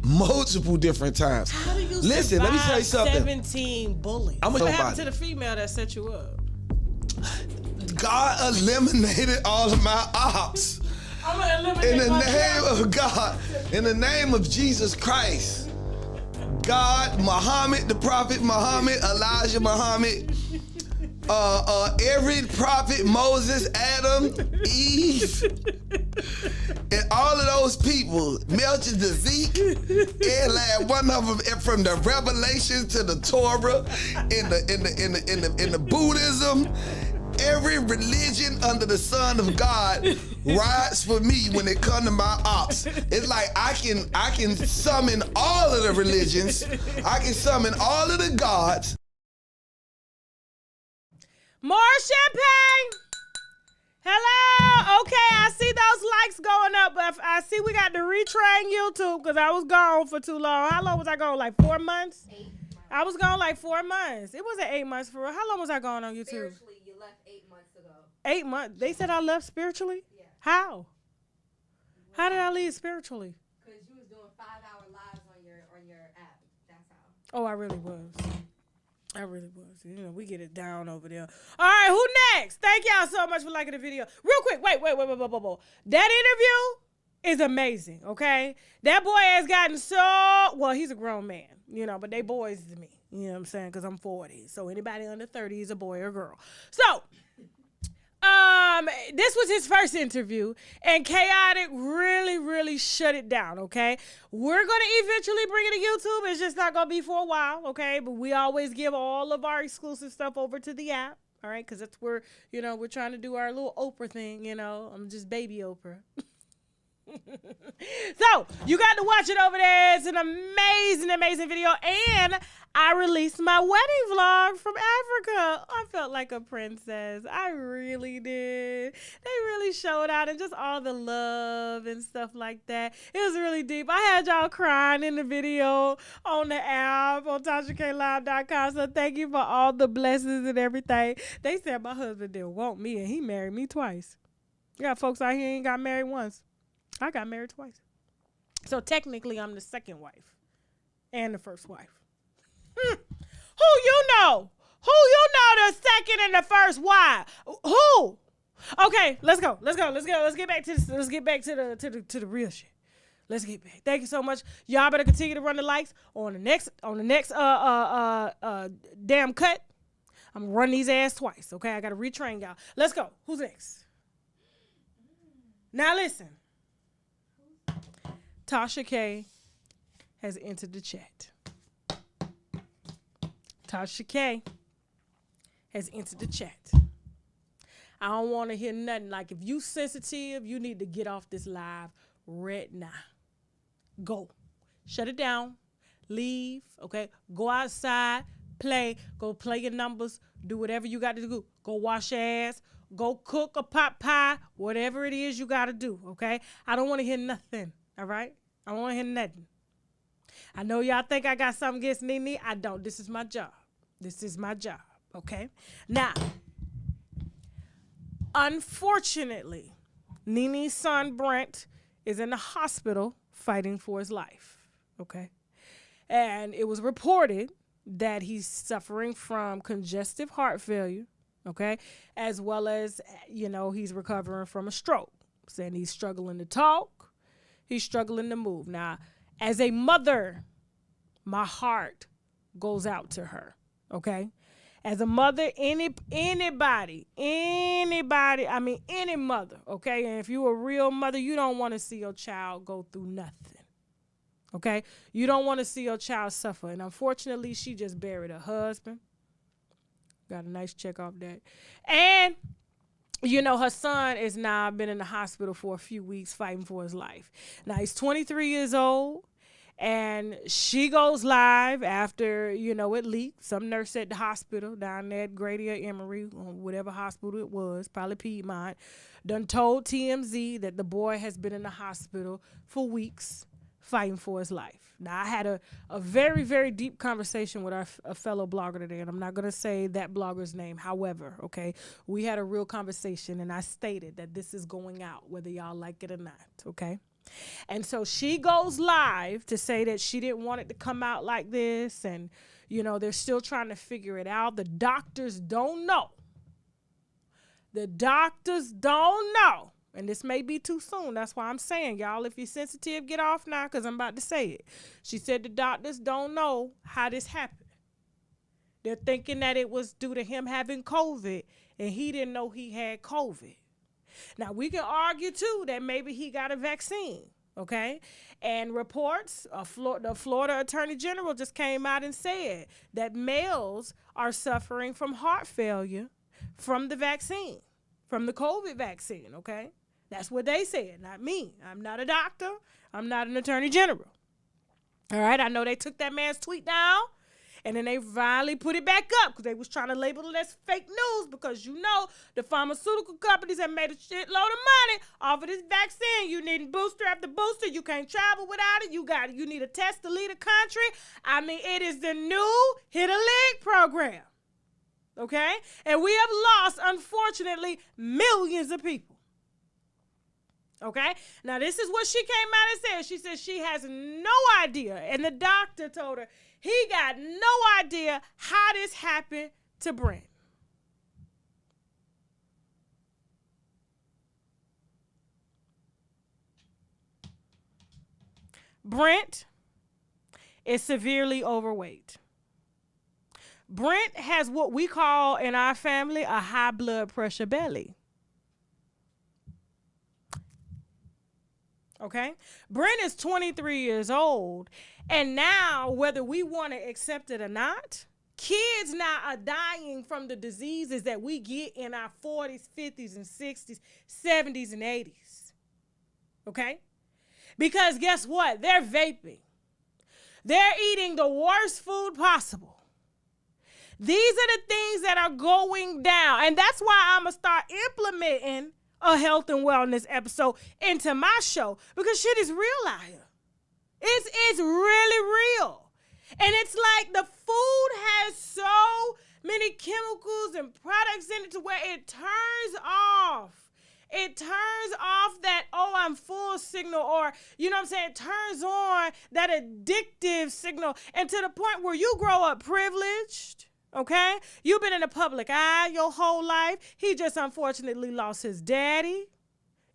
multiple different times. How do you Listen, let me tell you something. 17 bullets. I'm gonna What know happened about to the female that set you up? God eliminated all of my ops. I'm gonna eliminate In the my name of God, in the name of Jesus Christ, God, Muhammad, the Prophet Muhammad, Elijah Muhammad, every prophet, Moses, Adam, Eve, and all of those people, Melchizedek, and like one of them, from the Revelation to the Torah, in the Buddhism. Every religion under the sun of God rides for me when it comes to my ops. It's like I can summon all of the religions. I can summon all of the gods. More champagne. Hello. Okay, I see those likes going up, but I see we got to retrain YouTube because I was gone for too long. How long was I gone? Like 4 months? 8 months. I was gone like 4 months. It wasn't 8 months for real. How long was I gone on YouTube? Spiritually, you left 8 months ago. 8 months. They said I left spiritually? Yeah. How? How did I leave spiritually? Because you was doing 5-hour lives on your app. That's how. Oh, I really was. I really was. You know, we get it down over there. All right, who next? Thank y'all so much for liking the video. Real quick, wait. That interview is amazing, okay? That boy has gotten so, well, he's a grown man, you know, but they boys to me. You know what I'm saying? Because I'm 40. So anybody under 30 is a boy or girl. So, this was his first interview, and Chaotic really shut it down, okay? We're going to eventually bring it to YouTube. It's just not going to be for a while, okay? But we always give all of our exclusive stuff over to the app, all right? Because that's where, you know, we're trying to do our little Oprah thing, you know? I'm just baby Oprah. So, you got to watch it over there. It's an amazing video. And I released my wedding vlog from Africa. I felt like a princess. I really did. They really showed out and just all the love and stuff like that. It was really deep. I had y'all crying in the video on the app on TashaKLive.com. So thank you for all the blessings and everything. They said my husband didn't want me and he married me twice. You got folks out here ain't got married once. I got married twice. So technically, I'm the second wife and the first wife. Who you know? Who you know the second and the first wife? Who? Okay, let's go. Let's get back to this. Let's get back to the real shit. Let's get back. Thank you so much. Y'all better continue to run the likes on the next damn cut. I'm gonna run these ass twice. Okay, I gotta retrain y'all. Let's go. Who's next? Now listen. Tasha K has entered the chat. Tasha K has entered the chat. I don't want to hear nothing. Like, if you sensitive, you need to get off this live right now. Go. Shut it down. Leave, okay? Go outside, play. Go play your numbers. Do whatever you got to do. Go wash your ass. Go cook a pot pie. Whatever it is you got to do, okay? I don't want to hear nothing, all right? I don't want to hear nothing. I know y'all think I got something against Nene. I don't. This is my job. This is my job, okay? Now, unfortunately, Nene's son, Brent, is in the hospital fighting for his life, okay? And it was reported that he's suffering from congestive heart failure, okay? As well as, he's recovering from a stroke. Saying he's struggling to talk. He's struggling to move. Now, as a mother, my heart goes out to her, okay? As a mother, any mother, okay? And if you're a real mother, you don't want to see your child go through nothing, okay? You don't want to see your child suffer. And unfortunately, she just buried her husband. Got a nice check off that. And, her son is now been in the hospital for a few weeks fighting for his life. Now, he's 23 years old. And she goes live after, it leaked. Some nurse at the hospital down there at Grady or Emory, or whatever hospital it was, probably Piedmont, done told TMZ that the boy has been in the hospital for weeks fighting for his life. Now, I had a very, very deep conversation with a fellow blogger today, and I'm not going to say that blogger's name. However, okay, we had a real conversation, and I stated that this is going out, whether y'all like it or not, okay? And so she goes live to say that she didn't want it to come out like this. And, they're still trying to figure it out. The doctors don't know. The doctors don't know. And this may be too soon. That's why I'm saying, y'all, if you're sensitive, get off now because I'm about to say it. She said the doctors don't know how this happened. They're thinking that it was due to him having COVID and he didn't know he had COVID. Now, we can argue, too, that maybe he got a vaccine, okay? And reports, the Florida Attorney General just came out and said that males are suffering from heart failure from the vaccine, from the COVID vaccine, okay? That's what they said, not me. I'm not a doctor. I'm not an attorney general. All right, I know they took that man's tweet down. And then they finally put it back up because they was trying to label it as fake news because, the pharmaceutical companies have made a shitload of money off of this vaccine. You need booster after booster. You can't travel without it. You need a test to leave the country. I mean, it is the new Hit a Lick program, okay? And we have lost, unfortunately, millions of people. Okay? Now, this is what she came out and said. She said she has no idea. And the doctor told her he got no idea how this happened to Brent. Brent is severely overweight. Brent has what we call in our family a high blood pressure belly. Okay? Brent is 23 years old, and now, whether we want to accept it or not, kids now are dying from the diseases that we get in our 40s, 50s, and 60s, 70s, and 80s. Okay? Because guess what? They're vaping. They're eating the worst food possible. These are the things that are going down, and that's why I'm going to start implementing a health and wellness episode into my show because shit is real out here. It's really real. And it's like the food has so many chemicals and products in it to where it turns off. It turns off that, I'm full signal, or, it turns on that addictive signal. And to the point where you grow up privileged, okay? You've been in the public eye your whole life. He just unfortunately lost his daddy.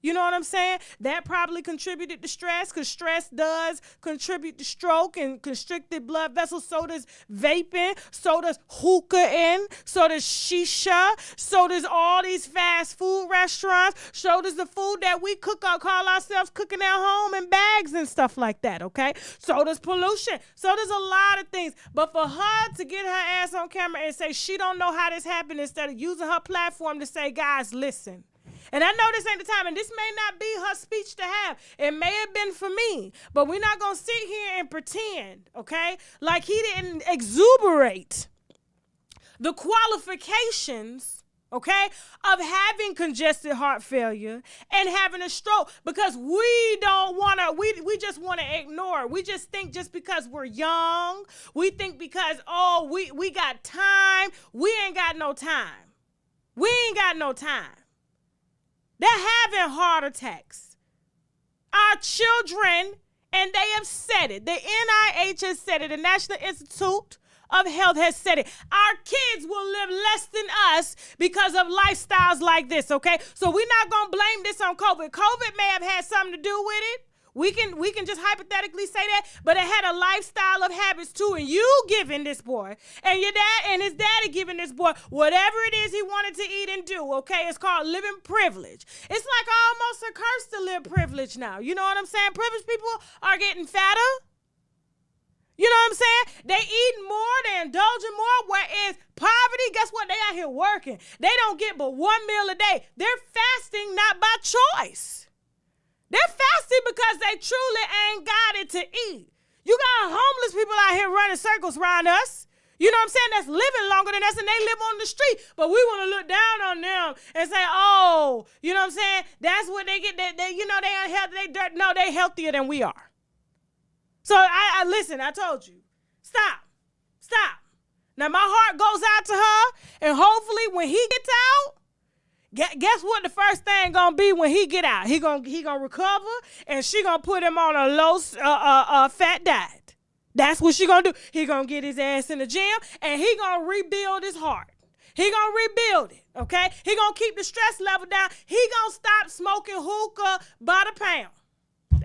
You know what I'm saying? That probably contributed to stress because stress does contribute to stroke and constricted blood vessels. So does vaping. So does hookah-ing. So does shisha. So does all these fast food restaurants. So does the food that we cook or call ourselves cooking at home in bags and stuff like that, okay? So does pollution. So does a lot of things. But for her to get her ass on camera and say she don't know how this happened instead of using her platform to say, guys, listen. And I know this ain't the time, and this may not be her speech to have. It may have been for me, but we're not going to sit here and pretend, okay, like he didn't exuberate the qualifications, okay, of having congested heart failure and having a stroke, because we don't want to, we just want to ignore. We just think just because we're young, we think because, oh, we got time. We ain't got no time. We ain't got no time. They're having heart attacks. Our children, and they have said it. The NIH has said it. The National Institute of Health has said it. Our kids will live less than us because of lifestyles like this, okay? So we're not going to blame this on COVID. COVID may have had something to do with it. We can just hypothetically say that, but it had a lifestyle of habits too, and you giving this boy, and your dad and his daddy giving this boy whatever it is he wanted to eat and do, okay? It's called living privilege. It's like almost a curse to live privilege now. You know what I'm saying? Privileged people are getting fatter. You know what I'm saying? They eat more, they indulging more, whereas poverty, guess what? They out here working. They don't get but one meal a day. They're fasting not by choice. They're fasting because they truly ain't got it to eat. You got homeless people out here running circles around us. You know what I'm saying? That's living longer than us, and they live on the street. But we want to look down on them and say, oh, you know what I'm saying? That's what they get. They you know, they unhealthy. No, they healthier than we are. So I listen, I told you. Stop. Now my heart goes out to her, and hopefully when he gets out, guess what the first thing gonna be when he get out? He gonna recover, and she gonna put him on a low fat diet. That's what she gonna do. He gonna get his ass in the gym, and he gonna rebuild his heart. He gonna rebuild it, okay? He gonna keep the stress level down. He gonna stop smoking hookah by the pound,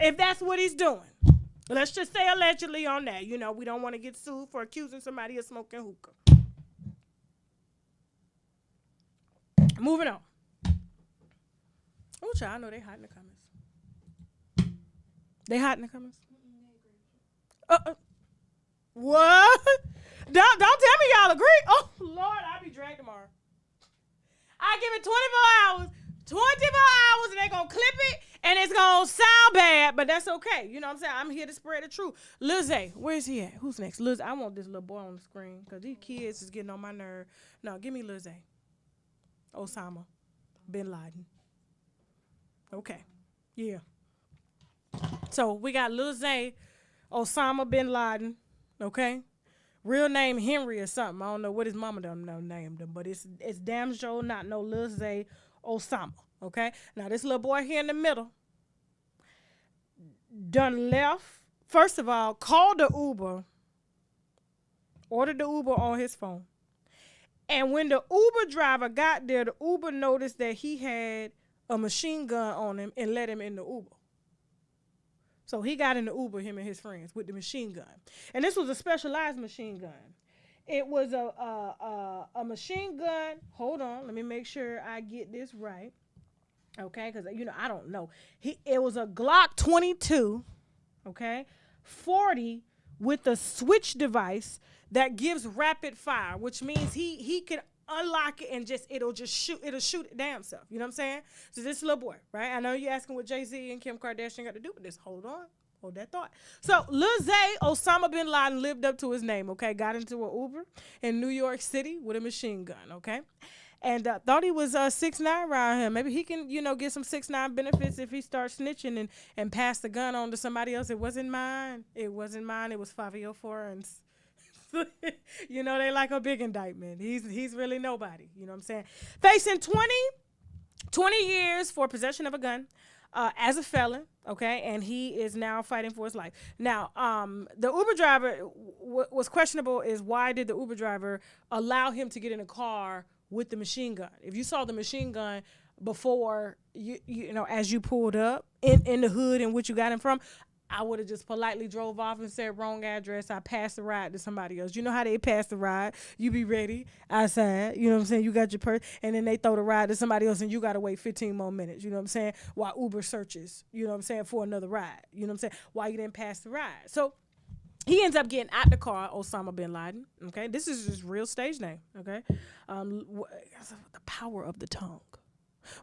if that's what he's doing. Let's just say allegedly on that. You know, we don't want to get sued for accusing somebody of smoking hookah. Moving on. Oh, child, I know they hot in the comments. They hot in the comments? What? Don't tell me y'all agree. Oh, Lord, I'll be dragged tomorrow. I give it 24 hours. 24 hours, and they going to clip it, and it's going to sound bad, but that's okay. You know what I'm saying? I'm here to spread the truth. Luzay, where's he at? Who's next? Luzay, I want this little boy on the screen because these kids is getting on my nerve. No, give me Luzay. Osama bin Laden. Okay. Yeah. So we got Luzay Osama bin Laden, okay? Real name Henry or something. I don't know what his mama done named him, but it's damn sure not no Luzay Osama, okay? Now, this little boy here in the middle done left. First of all, called the Uber, ordered the Uber on his phone. And when the Uber driver got there, the Uber noticed that he had a machine gun on him and let him in the Uber. So he got in the Uber, him and his friends, with the machine gun. And this was a specialized machine gun. It was a machine gun. Hold on, let me make sure I get this right. Okay, because, you know, I don't know. It was a Glock 22, okay, 40 with a switch device that gives rapid fire, which means he can unlock it and it'll shoot it damn self. You know what I'm saying? So this little boy, right? I know you're asking what Jay-Z and Kim Kardashian got to do with this. Hold on. Hold that thought. So Luzay Osama bin Laden lived up to his name, okay? Got into an Uber in New York City with a machine gun, okay? And thought he was 6'9" around here. Maybe he can, you know, get some 6'9" benefits if he starts snitching and pass the gun on to somebody else. It wasn't mine. It wasn't mine. It was Fabio Foreign's. You know, they like a big indictment. He's really nobody. You know what I'm saying? Facing 20 years for possession of a gun as a felon, okay? And he is now fighting for his life. Now, the Uber driver, was questionable is why did the Uber driver allow him to get in a car with the machine gun? If you saw the machine gun before, you know, as you pulled up in the hood in which you got him from, I would have just politely drove off and said, wrong address. I passed the ride to somebody else. You know how they pass the ride? You be ready outside. You know what I'm saying? You got your purse. And then they throw the ride to somebody else and you got to wait 15 more minutes. You know what I'm saying? While Uber searches, you know what I'm saying, for another ride. You know what I'm saying? Why you didn't pass the ride. So he ends up getting out the car, Osama bin Laden. Okay? This is his real stage name. Okay? The power of the tongue.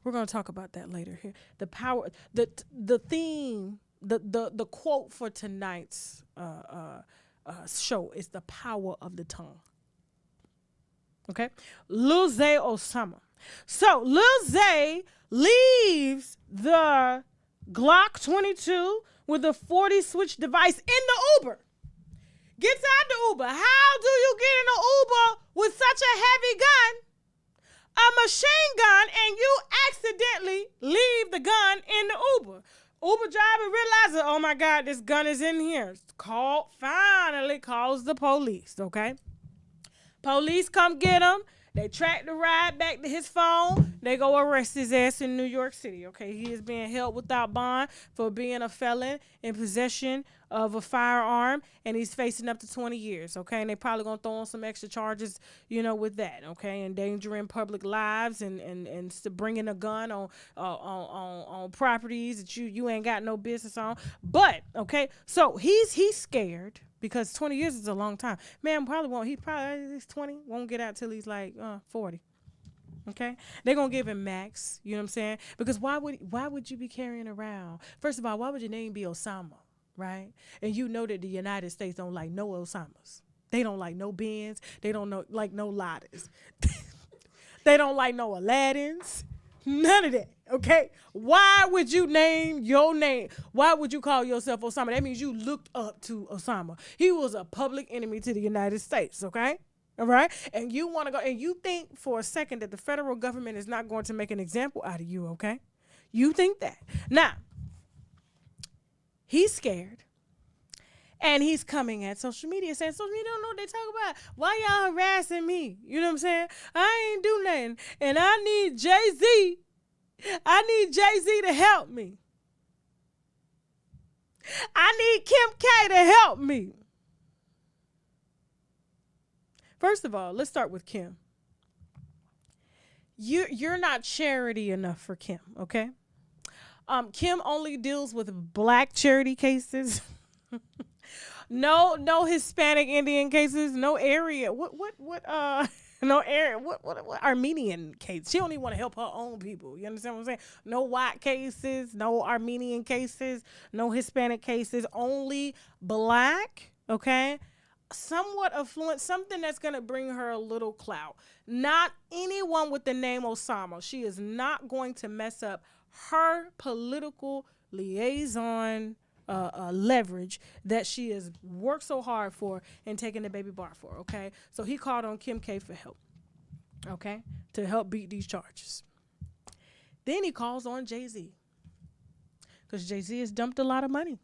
We're going to talk about that later here. The power, the theme, the quote for tonight's show is the power of the tongue. Okay? Luzay Osama. So Luzay leaves the Glock 22 with a 40 switch device in the Uber. Gets out the Uber. How do you get in an Uber with such a heavy gun, a machine gun, and you accidentally leave the gun in the Uber? Uber driver realizes, oh my God, this gun is in here. Finally calls the police, okay? Police come get him. They track the ride back to his phone. They go arrest his ass in New York City, okay? He is being held without bond for being a felon in possession of a firearm, and he's facing up to 20 years, okay? And they probably going to throw on some extra charges, with that, okay? Endangering public lives and bringing a gun on properties that you ain't got no business on. But, okay, so he's scared. Because 20 years is a long time. Man, he's 20, won't get out till he's like 40. Okay? They're going to give him max, you know what I'm saying? Because why would you be carrying around? First of all, why would your name be Osama, right? And you know that the United States don't like no Osamas. They don't like no Bens. They don't like no Ladens. They don't like no Aladdins. None of that, okay? Why would you name your name? Why would you call yourself Osama? That means you looked up to Osama. He was a public enemy to the United States, okay? All right? And you want to go, and you think for a second that the federal government is not going to make an example out of you, okay? You think that. Now, he's scared. And he's coming at social media saying, social media don't know what they talk about. Why y'all harassing me? You know what I'm saying? I ain't do nothing. And I need Jay-Z. I need Jay-Z to help me. I need Kim K to help me. First of all, let's start with Kim. You're not charity enough for Kim, okay? Kim only deals with black charity cases. No Hispanic Indian cases, no area. No area. What Armenian case? She only want to help her own people. You understand what I'm saying? No white cases, no Armenian cases, no Hispanic cases, only black, okay? Somewhat affluent, something that's going to bring her a little clout. Not anyone with the name Osama. She is not going to mess up her political liaison leverage that she has worked so hard for and taken the baby bar for, okay? So he called on Kim K for help, okay, to help beat these charges. Then he calls on Jay-Z because Jay-Z has dumped a lot of money,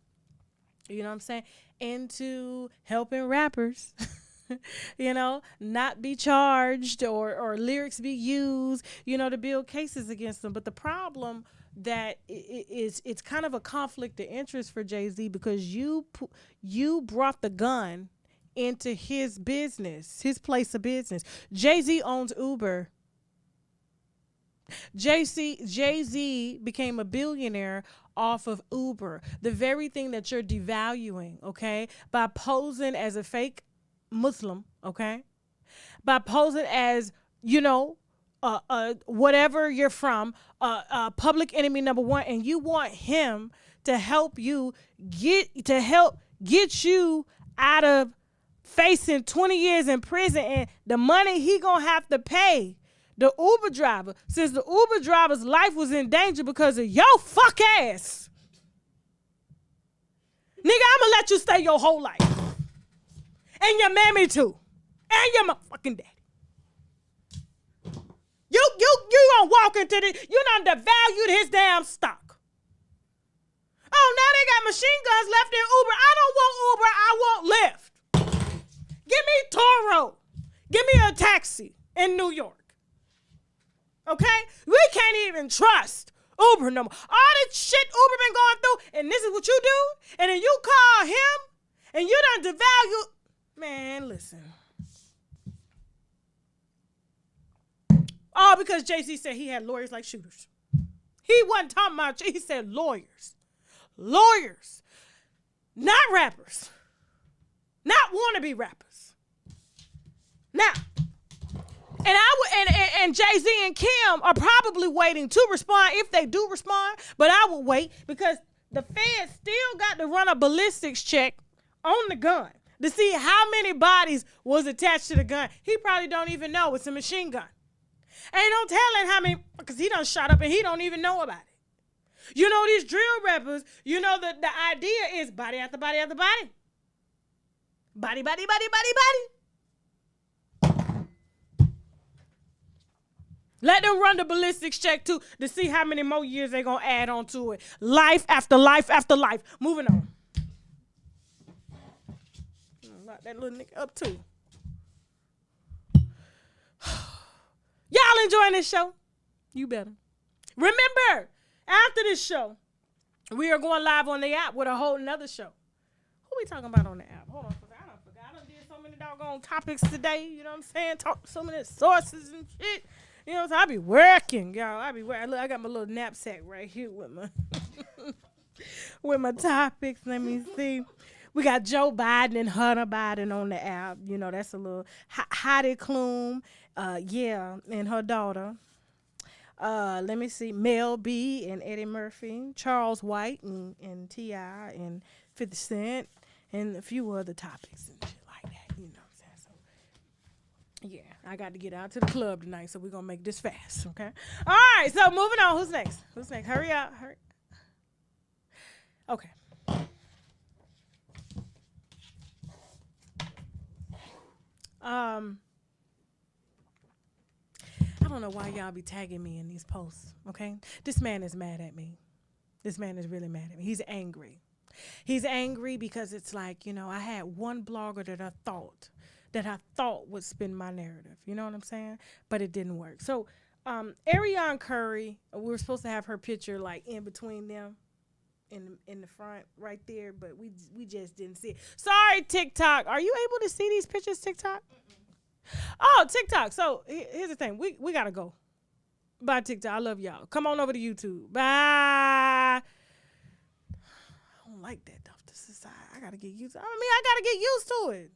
you know what I'm saying, into helping rappers, not be charged or lyrics be used, to build cases against them. But the problem that it's kind of a conflict of interest for Jay-Z because you brought the gun into his business, his place of business. Jay-Z owns Uber. Jay-Z became a billionaire off of Uber, the very thing that you're devaluing, okay, by posing as a fake Muslim, okay, by posing as, whatever you're from, public enemy number one, and you want him to help get you out of facing 20 years in prison and the money he gonna have to pay the Uber driver, since the Uber driver's life was in danger because of your fuck ass. Nigga, I'ma let you stay your whole life. And your mammy too. And your motherfucking daddy. You gonna walk into this, you done devalued his damn stock. Oh, now they got machine guns left in Uber. I don't want Uber, I want Lyft. Give me Toro. Give me a taxi in New York. Okay? We can't even trust Uber no more. All this shit Uber been going through, and this is what you do? And then you call him, and you done devalue. Man, listen. All because Jay-Z said he had lawyers like shooters. He wasn't talking about, he said lawyers. Lawyers. Not rappers. Not wannabe rappers. Now, And and Jay-Z and Kim are probably waiting to respond if they do respond, but I will wait because the feds still got to run a ballistics check on the gun to see how many bodies was attached to the gun. He probably don't even know it's a machine gun. Ain't no telling how many, because he done shot up and he don't even know about it. You know, these drill rappers, you know, the idea is body after body after body. Body, body, body, body, body. Let them run the ballistics check too to see how many more years they're going to add on to it. Life after life after life. Moving on. Lock that little nigga up too. Y'all enjoying this show? You better. Remember, after this show, we are going live on the app with a whole nother show. Who we talking about on the app? Hold on, because I forgot. I done did so many doggone topics today. You know what I'm saying? Talk to so many sources and shit. You know what I'm saying? I be working, y'all. Look, I got my little knapsack right here with my with my topics. Let me see. We got Joe Biden and Hunter Biden on the app. You know, that's a little Heidi Klum, and her daughter. Let me see. Mel B and Eddie Murphy, Charles White and T.I. and 50 Cent, and a few other topics and shit like that. You know what I'm saying? So, yeah, I got to get out to the club tonight, so we're going to make this fast, okay? All right, so moving on. Who's next? Hurry up. Hurry. Okay. I don't know why y'all be tagging me in these posts, okay? This man is mad at me. This man is really mad at me. He's angry. He's angry because it's like, you know, I had one blogger that I thought would spin my narrative. You know what I'm saying? But it didn't work. So, Ariane Curry, we were supposed to have her picture like in between them in the front right there, but we just didn't see it. Sorry, TikTok. Are you able to see these pictures, TikTok? Oh, TikTok. So here's the thing. We got to go. Bye, TikTok. I love y'all. Come on over to YouTube. Bye. I don't like that stuff. I got to get used to it. I got to get used to it.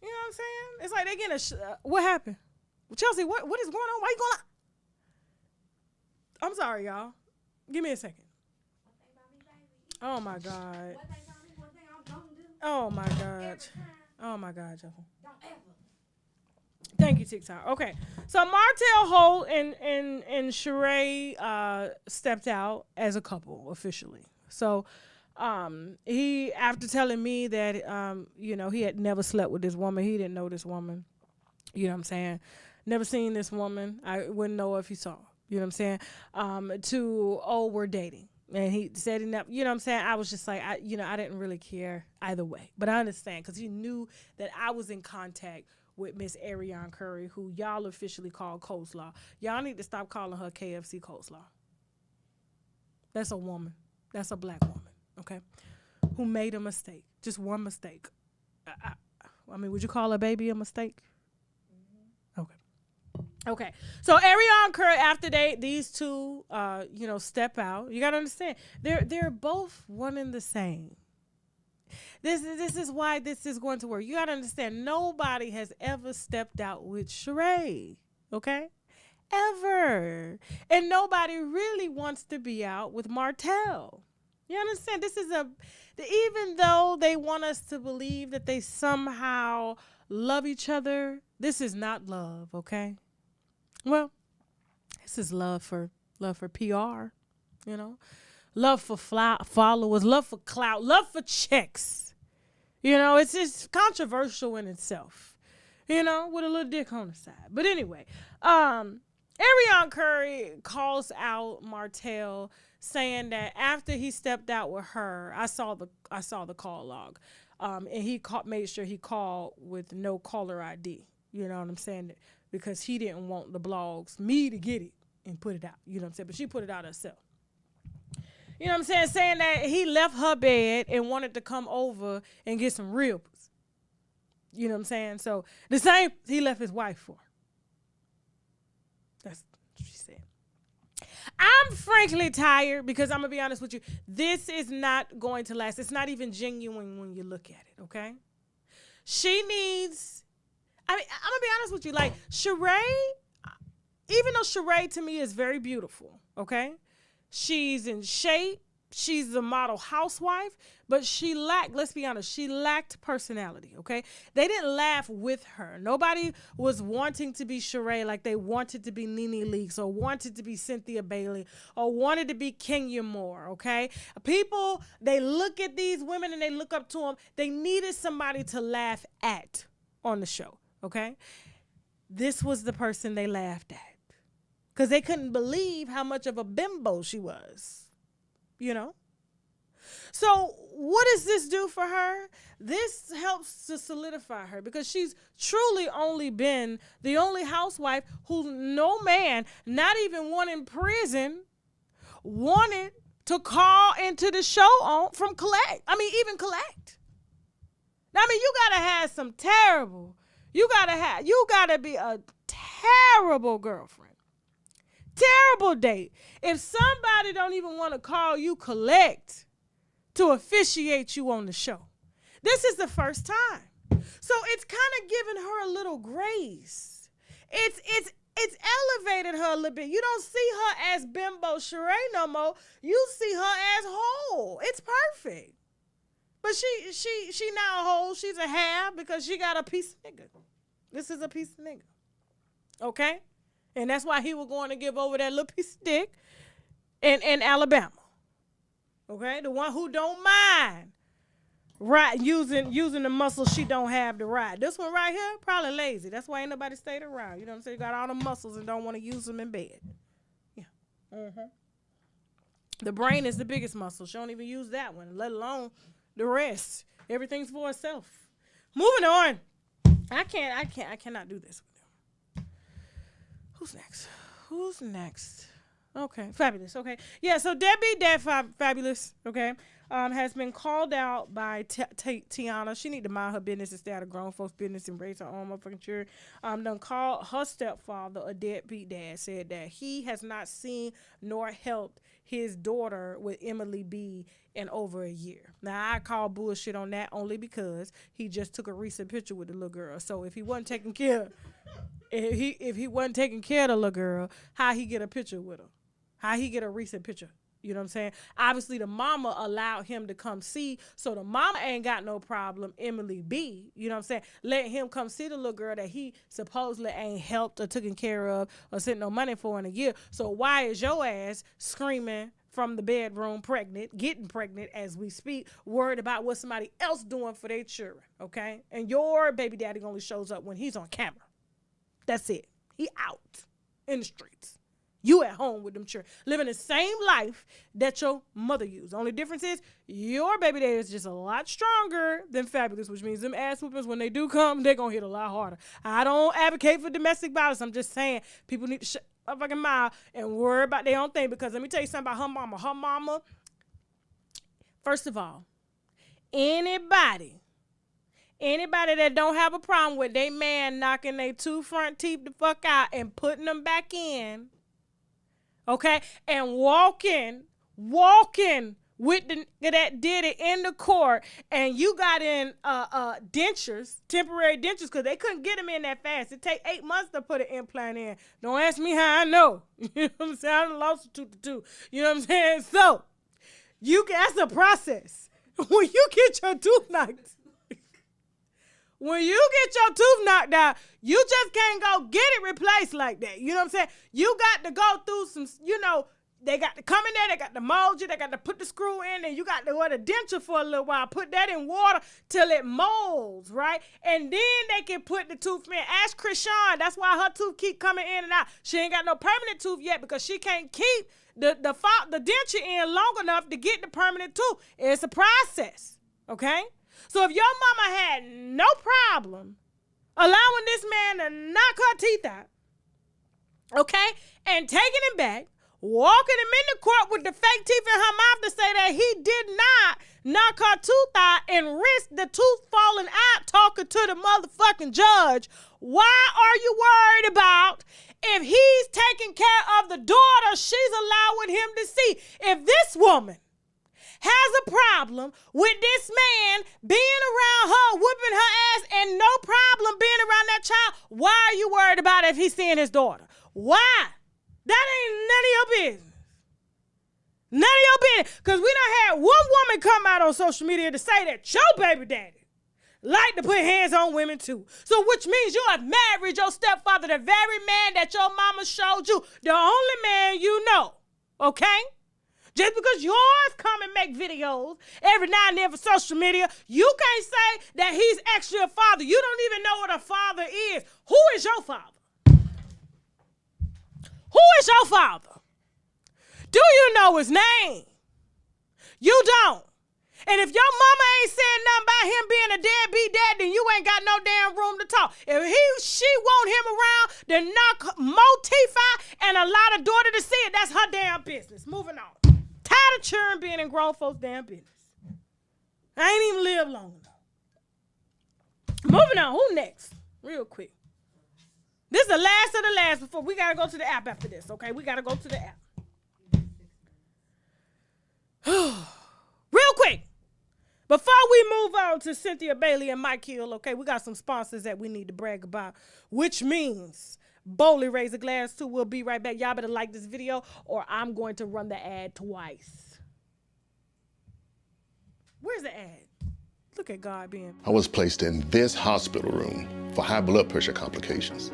You know what I'm saying? It's like they getting what happened? Chelsea, what is going on? Why you going on? I'm sorry, y'all. Give me a second. Oh, my God. Oh, my God. Oh, my God, Jeffel. Thank you, TikTok. Okay. So Martell, Holt, and Sheree stepped out as a couple officially. So he, after telling me that, he had never slept with this woman. He didn't know this woman. You know what I'm saying? Never seen this woman. I wouldn't know if he saw her. You know what I'm saying? We're dating. And he said enough, you know what I'm saying? I was just like, I didn't really care either way. But I understand because he knew that I was in contact with Miss Ariane Curry, who y'all officially call Coleslaw. Y'all need to stop calling her KFC Coleslaw. That's a woman. That's a black woman, okay? Who made a mistake. Just one mistake. Would you call a baby a mistake? Mm-hmm. Okay. So Ariane Curry, after these two, step out. You gotta understand, they're both one and the same. This is why this is going to work. You gotta understand, nobody has ever stepped out with Sheree, okay? Ever. And nobody really wants to be out with Martell. You understand? This is even though they want us to believe that they somehow love each other, this is not love, okay? Well, this is love for PR, love for followers, love for clout, love for checks. It's just controversial in itself, with a little dick on the side. But anyway, Ariane Curry calls out Martell, saying that after he stepped out with her, I saw the call log, and he made sure he called with no caller ID. You know what I'm saying? Because he didn't want the blogs, me to get it and put it out. You know what I'm saying? But she put it out herself. You know what I'm saying? Saying that he left her bed and wanted to come over and get some ribs. You know what I'm saying? So the same he left his wife for. That's what she said. I'm frankly tired because I'm going to be honest with you. This is not going to last. It's not even genuine when you look at it, okay? She needs... I mean, I'm gonna be honest with you. Like Sheree, even though Sheree to me is very beautiful, okay, she's in shape. She's a model housewife, but she lacked, let's be honest, she lacked personality, okay? They didn't laugh with her. Nobody was wanting to be Sheree like they wanted to be Nene Leakes or wanted to be Cynthia Bailey or wanted to be Kenya Moore, okay? People, they look at these women and they look up to them. They needed somebody to laugh at on the show, okay? This was the person they laughed at because they couldn't believe how much of a bimbo she was. You know? So what does this do for her? This helps to solidify her because she's truly only been the only housewife who no man, not even one in prison, wanted to call into the show on from collect. I mean, even collect. Now, I mean, you gotta have some terrible, you gotta be a terrible girlfriend. Terrible date. If somebody don't even want to call you collect to officiate you on the show. This is the first time. So it's kind of giving her a little grace. It's elevated her a little bit. You don't see her as Bimbo Sheree no more. You see her as whole. It's perfect. But she now whole. She's a half because she got a piece of nigga. This is a piece of nigga. Okay? And that's why he was going to give over that little piece of dick in Alabama. Okay? The one who don't mind using the muscles she don't have to ride. This one right here, probably lazy. That's why ain't nobody stayed around. You know what I'm saying? Got all the muscles and don't want to use them in bed. Yeah. Mm-hmm. The brain is the biggest muscle. She don't even use that one, let alone the rest. Everything's for herself. Moving on. I cannot do this. Who's next? Okay, Fabulous. Okay, yeah. So Debbie, Fabulous. Okay, has been called out by Tiana. She need to mind her business and stay out of grown folks' business and raise her own motherfucking children. Done called her stepfather a deadbeat dad. Said that he has not seen nor helped his daughter with Emily B in over a year. Now I call bullshit on that only because he just took a recent picture with the little girl. So if he wasn't taking care. If he wasn't taking care of the little girl, how he get a picture with her? How he get a recent picture? You know what I'm saying? Obviously, the mama allowed him to come see, so the mama ain't got no problem, Emily B, you know what I'm saying, let him come see the little girl that he supposedly ain't helped or taken care of or sent no money for in a year. So why is your ass screaming from the bedroom getting pregnant as we speak, worried about what somebody else doing for their children, okay? And your baby daddy only shows up when he's on camera. That's it. He out in the streets. You at home with them children, living the same life that your mother used. The only difference is your baby daddy is just a lot stronger than Fabulous, which means them ass whoopers, when they do come, they're going to hit a lot harder. I don't advocate for domestic violence. I'm just saying people need to shut up fucking mouth and worry about their own thing, because let me tell you something about her mama. Her mama, first of all, anybody that don't have a problem with they man knocking their 2 front teeth the fuck out and putting them back in, okay, and walking with that did it in the court, and you got in dentures, temporary dentures, because they couldn't get them in that fast. It take 8 months to put an implant in. Don't ask me how I know. You know what I'm saying? I done lost a tooth or two. You know what I'm saying? So, that's a process. When you get your tooth knocked, when you get your tooth knocked out, you just can't go get it replaced like that. You know what I'm saying? You got to go through some, they got to come in there, they got to mold you, they got to put the screw in, and you got to wear the denture for a little while, put that in water till it molds, right? And then they can put the tooth in. Ask Krishan, that's why her tooth keep coming in and out. She ain't got no permanent tooth yet because she can't keep the denture in long enough to get the permanent tooth. It's a process, okay? So if your mama had no problem allowing this man to knock her teeth out, okay, and taking him back, walking him in the court with the fake teeth in her mouth to say that he did not knock her tooth out and risk the tooth falling out talking to the motherfucking judge, why are you worried about if he's taking care of the daughter she's allowing him to see? If this woman has a problem with this man being around her, whooping her ass, and no problem being around that child, why are you worried about if he's seeing his daughter? Why? That ain't none of your business. None of your business. Because we done had one woman come out on social media to say that your baby daddy like to put hands on women too. So which means you have married your stepfather, the very man that your mama showed you, the only man you know, okay? Just because yours come and make videos every now and then for social media, you can't say that he's actually a father. You don't even know what a father is. Who is your father? Who is your father? Do you know his name? You don't. And if your mama ain't saying nothing about him being a deadbeat dad, then you ain't got no damn room to talk. If she want him around to knock more teeth out and allow the daughter to see it, that's her damn business. Moving on. Tired of children being in grown folks' damn business. I ain't even lived long enough. Moving on. Who next? Real quick. This is the last of the last before we got to go to the app after this, okay? We got to go to the app. Real quick. Before we move on to Cynthia Bailey and Mike Hill, okay, we got some sponsors that we need to brag about, which means boldly raise a glass to. We'll be right back. Y'all better like this video or I'm going to run the ad twice. Where's the ad? Look at God being. I was placed in this hospital room for high blood pressure complications.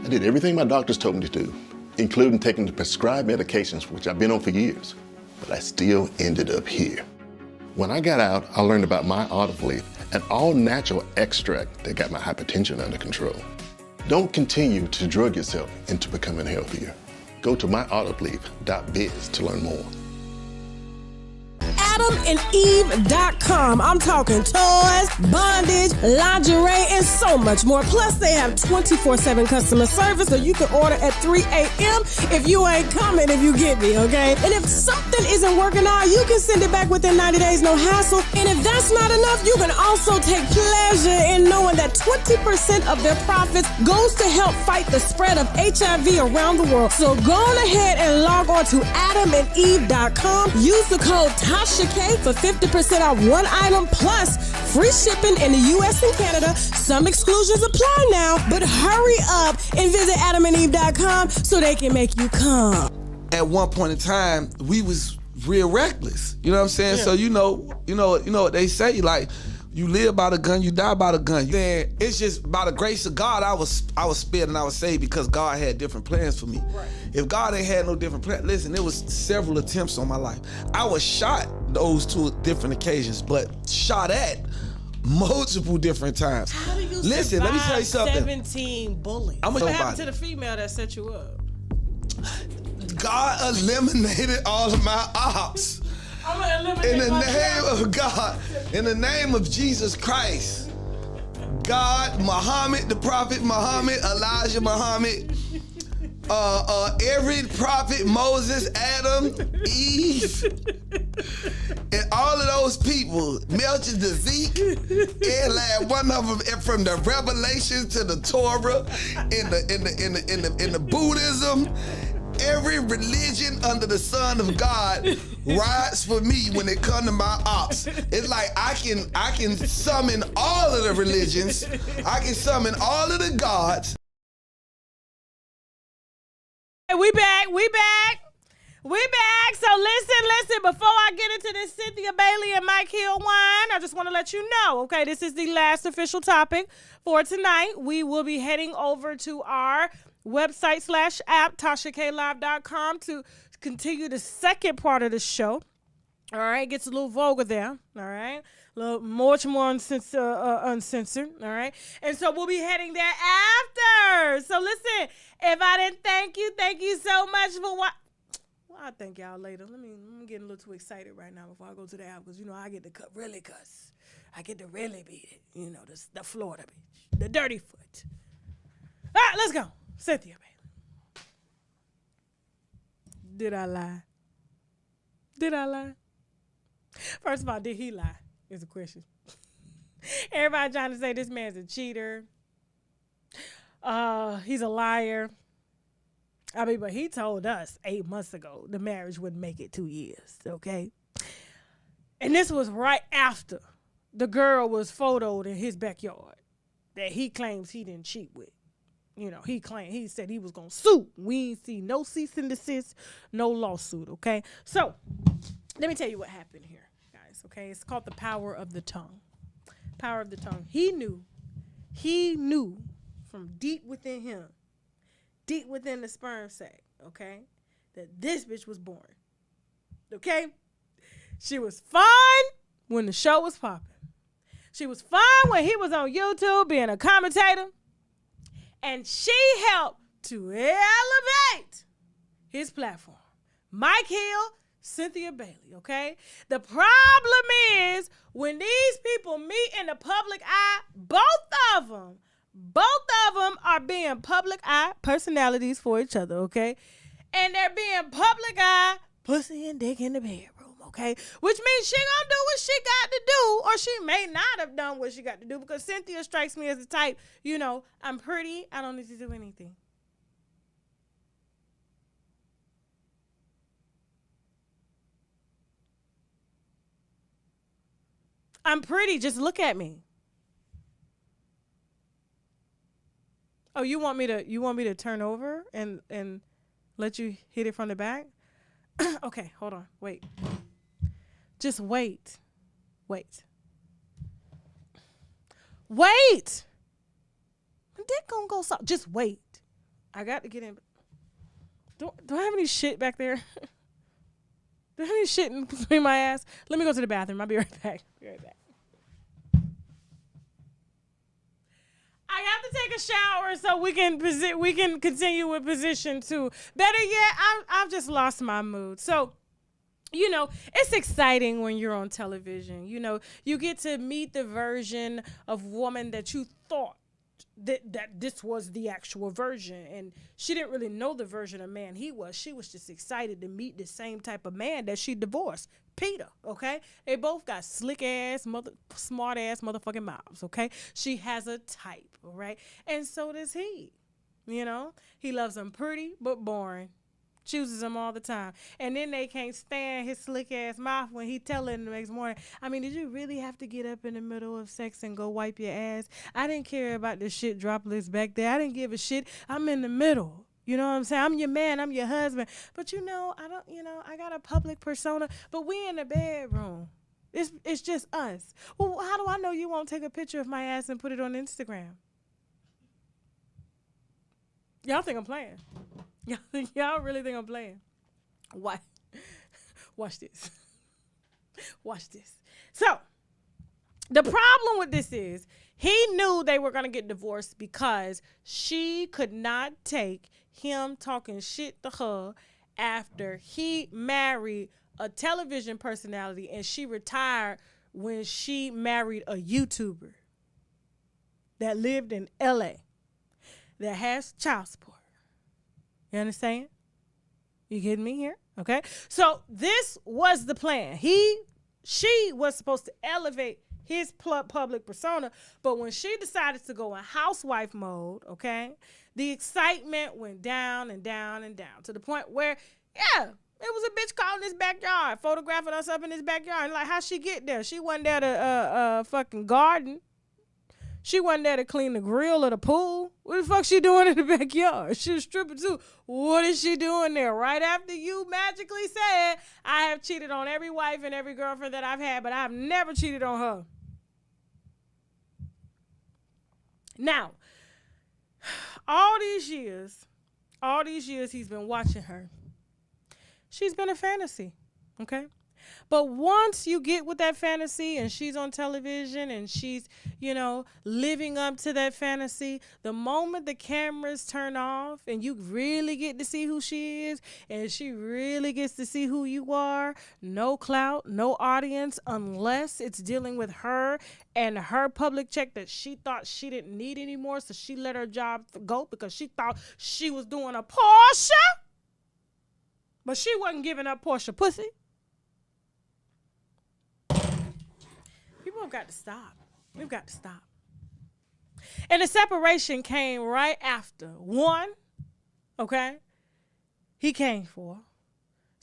I did everything my doctors told me to do, including taking the prescribed medications, which I've been on for years, but I still ended up here. When I got out, I learned about my olive leaf, an all-natural extract that got my hypertension under control. Don't continue to drug yourself into becoming healthier. Go to myoliveleaf.biz to learn more. AdamandEve.com. I'm talking toys, bondage, lingerie, and so much more. Plus, they have 24/7 customer service, so you can order at 3 a.m. if you ain't coming, if you get me, okay? And if something isn't working out, you can send it back within 90 days, no hassle. And if that's not enough, you can also take pleasure in knowing that 20% of their profits goes to help fight the spread of HIV around the world. So go on ahead and log on to AdamandEve.com. Use the code Tasha K for 50% off one item plus free shipping in the U.S. and Canada. Some exclusions apply now, but hurry up and visit AdamandEve.com so they can make you come. At one point in time, we was real reckless. You know what I'm saying? Yeah. So you know what they say, like, you live by the gun, you die by the gun. Then it's just by the grace of God, I was spared and I was saved because God had different plans for me. Right. If God ain't had no different plans, listen, there was several attempts on my life. I was shot those two different occasions, but shot at multiple different times. How do you listen, let me tell you something. 17 bullets. What happened to the female that set you up? God eliminated all of my ops. In the name of God, in the name of Jesus Christ, God, Muhammad, the prophet Muhammad, Elijah Muhammad, every prophet, Moses, Adam, Eve, and all of those people, Melchizedek, and one of them, from the Revelation to the Torah, in the Buddhism. Every religion under the sun of God rides for me when it comes to my ops. It's like I can summon all of the religions. I can summon all of the gods. We back. So listen. Before I get into this Cynthia Bailey and Mike Hill wine, I just want to let you know, okay, this is the last official topic for tonight. We will be heading over to our website/app, TashaKLive.com, to continue the second part of the show. All right, gets a little vulgar there. All right, a little much more uncensored. All right, and so we'll be heading there after. So listen, if I didn't thank you so much for what. Well, I'll thank y'all later. I'm getting a little too excited right now before I go to the app because I get to really cuss. I get to really beat it. The Florida bitch, the dirty foot. All right, let's go. Cynthia Bailey. Did I lie? First of all, did he lie? Is the question. Everybody trying to say this man's a cheater. He's a liar. I mean, but he told us 8 months ago the marriage wouldn't make it 2 years, okay? And this was right after the girl was photoed in his backyard that he claims he didn't cheat with. You know, he said he was going to sue. We ain't see no cease and desist, no lawsuit, okay? So, let me tell you what happened here, guys, okay? It's called the power of the tongue. Power of the tongue. He knew from deep within him, deep within the sperm sac, okay, that this bitch was born, okay? She was fine when the show was popping. She was fine when he was on YouTube being a commentator. And she helped to elevate his platform. Mike Hill, Cynthia Bailey, okay? The problem is when these people meet in the public eye, both of them are being public eye personalities for each other, okay? And they're being public eye pussy and dick in the bedroom, okay? Which means she gonna do what she got to do, or she may not have done what she got to do, because Cynthia strikes me as the type, you know, I'm pretty, I don't need to do anything. I'm pretty, just look at me. Oh, you want me to turn over and let you hit it from the back? Okay, hold on. Wait. Just wait. Wait. Wait. My dick gonna go soft. Just wait. I got to get in. Do I have any shit back there? Do I have any shit in between my ass? Let me go to the bathroom. I'll be right back. Be right back. I have to take a shower so we can continue with position 2. Better yet, I've just lost my mood. So, you know, it's exciting when you're on television. You know, you get to meet the version of woman that you thought that this was the actual version, and she didn't really know the version of man he was. She was just excited to meet the same type of man that she divorced, Peter, okay? They both got slick ass, smart ass motherfucking mouths, okay? She has a type, all right? And so does he, you know? He loves them pretty but boring. Chooses them all the time. And then they can't stand his slick ass mouth when he tell them the next morning, I mean, did you really have to get up in the middle of sex and go wipe your ass? I didn't care about the shit droplets back there. I didn't give a shit. I'm in the middle. You know what I'm saying? I'm your man. I'm your husband. But you know, I got a public persona, but we in the bedroom. It's just us. Well, how do I know you won't take a picture of my ass and put it on Instagram? Y'all think I'm playing. Y'all really think I'm playing? Why? Watch this. Watch this. So, the problem with this is he knew they were going to get divorced because she could not take him talking shit to her after he married a television personality and she retired when she married a YouTuber that lived in LA that has child support. You understand? You getting me here? Okay. So this was the plan. She was supposed to elevate his public persona, but when she decided to go in housewife mode, okay, the excitement went down and down and down to the point where, yeah, it was a bitch caught in his backyard, photographing us up in his backyard. Like, how'd she get there? She wasn't there to fucking garden. She wasn't there to clean the grill or the pool. What the fuck she doing in the backyard? She was stripping too. What is she doing there? Right after you magically said, I have cheated on every wife and every girlfriend that I've had, but I've never cheated on her. Now, all these years he's been watching her. She's been a fantasy, okay? But once you get with that fantasy and she's on television and she's, you know, living up to that fantasy, the moment the cameras turn off and you really get to see who she is and she really gets to see who you are, no clout, no audience, unless it's dealing with her and her public check that she thought she didn't need anymore, so she let her job go because she thought she was doing a Porsche, but she wasn't giving up Porsche pussy. People have got to stop. We've got to stop. And the separation came right after. One, okay, he came for her.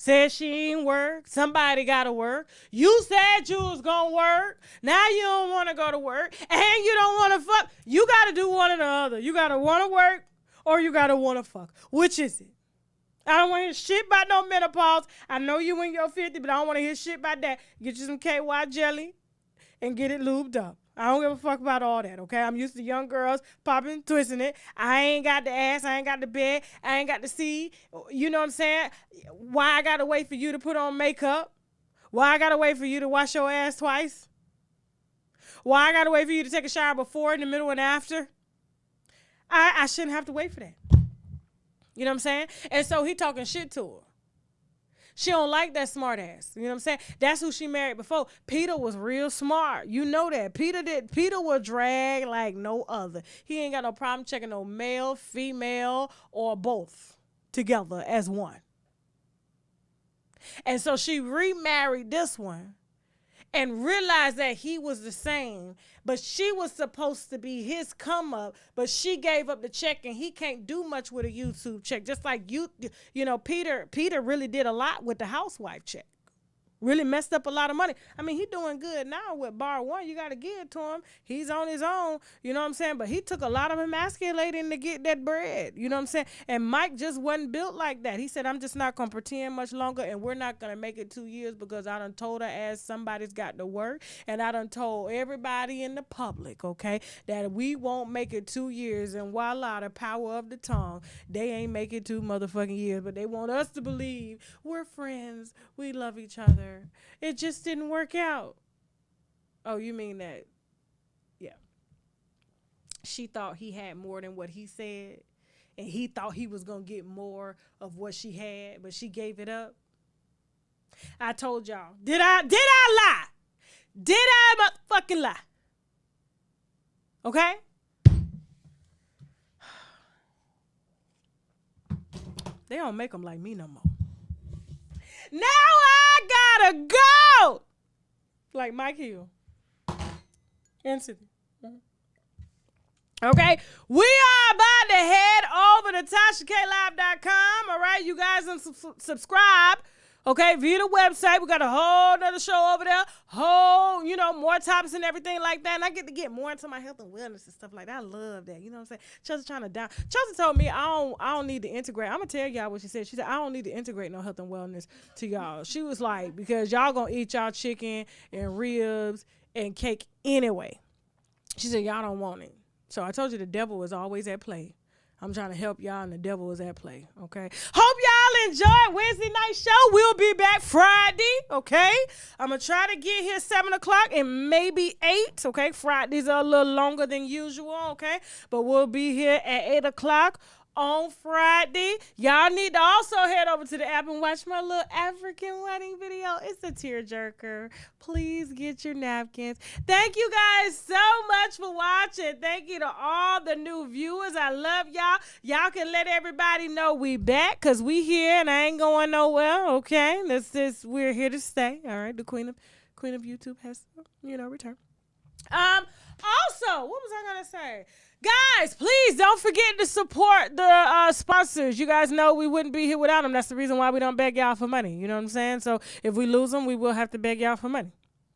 Said she ain't work. Somebody got to work. You said you was going to work. Now you don't want to go to work. And you don't want to fuck. You got to do one or the other. You got to want to work or you got to want to fuck. Which is it? I don't want to hear shit about no menopause. I know you in your 50, but I don't want to hear shit about that. Get you some KY jelly and get it lubed up. I don't give a fuck about all that, okay? I'm used to young girls popping, twisting it. I ain't got the ass. I ain't got the bed. I ain't got the C. You know what I'm saying? Why I got to wait for you to put on makeup? Why I got to wait for you to wash your ass twice? Why I got to wait for you to take a shower before, in the middle, and after? I shouldn't have to wait for that. You know what I'm saying? And so he talking shit to her. She don't like that smart ass. You know what I'm saying? That's who she married before. Peter was real smart. You know that. Peter will drag like no other. He ain't got no problem checking no male, female, or both together as one. And so she remarried this one and realized that he was the same, but she was supposed to be his come up, but she gave up the check and he can't do much with a YouTube check. Just like you know, Peter really did a lot with the housewife check. Really messed up a lot of money. I mean, he doing good now with bar one. You got to give it to him. He's on his own. You know what I'm saying? But he took a lot of emasculating to get that bread. You know what I'm saying? And Mike just wasn't built like that. He said, I'm just not going to pretend much longer, and we're not going to make it 2 years because I done told her as somebody's got to work, and I done told everybody in the public, okay, that we won't make it 2 years, and voila, the power of the tongue. They ain't make it 2 motherfucking years, but they want us to believe we're friends. We love each other. It just didn't work out. Oh, you mean that? Yeah. She thought he had more than what he said, and he thought he was going to get more of what she had, but she gave it up. I told y'all. Did I lie? Did I motherfucking lie? Okay? They don't make them like me no more. Now I gotta go. Like Mike Hill. And Cynthia. Okay, we are about to head over to TashaKLive.com. All right, you guys subscribe. Okay, via the website. We got a whole nother show over there. Whole, more topics and everything like that. And I get to get more into my health and wellness and stuff like that. I love that. You know what I'm saying? Chelsea trying to down. Chelsea told me I don't need to integrate. I'm going to tell y'all what she said. She said, I don't need to integrate no health and wellness to y'all. She was like, because y'all going to eat y'all chicken and ribs and cake anyway. She said, y'all don't want it. So I told you the devil is always at play. I'm trying to help y'all, and the devil is at play, okay? Hope y'all enjoyed Wednesday night show. We'll be back Friday, okay? I'm going to try to get here 7 o'clock and maybe 8, okay? Fridays are a little longer than usual, okay? But we'll be here at 8 o'clock on Friday. Y'all need to also head over to the app and watch my little African wedding video. It's a tearjerker. Please get your napkins. Thank you guys so much for watching. Thank you to all the new viewers. I love y'all. Y'all can let everybody know we back because we here and I ain't going nowhere, okay? We're here to stay, all right? The queen of YouTube has, returned. Also, what was I going to say? Guys, please don't forget to support the sponsors. You guys know we wouldn't be here without them. That's the reason why we don't beg y'all for money. You know what I'm saying? So if we lose them, we will have to beg y'all for money.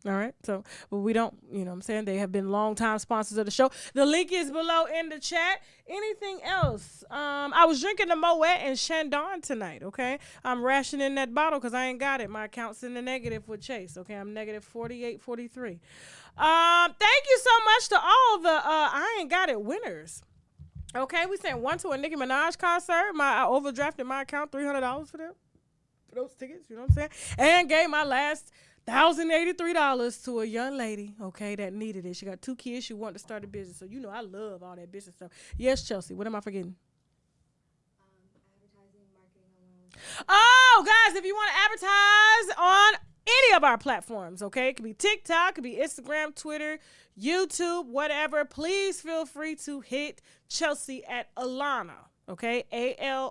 All right? So, but we don't, you know what I'm saying? They have been longtime sponsors of the show. The link is below in the chat. Anything else? I was drinking the Moet and Chandon tonight, okay? I'm rationing that bottle because I ain't got it. My account's in the negative with Chase, okay? I'm negative 48.43. Thank you so much to all the I Ain't Got It winners. Okay, we sent one to a Nicki Minaj concert. I overdrafted my account $300 for them, for those tickets, you know what I'm saying? And gave my last $1,083 to a young lady, okay, that needed it. She got 2 kids. She wanted to start a business. So, I love all that business stuff. Yes, Chelsea, what am I forgetting? Advertising, marketing online. Oh, guys, if you want to advertise on any of our platforms, okay? It could be TikTok, it could be Instagram, Twitter, YouTube, whatever. Please feel free to hit Chelsea at Alana, Okay,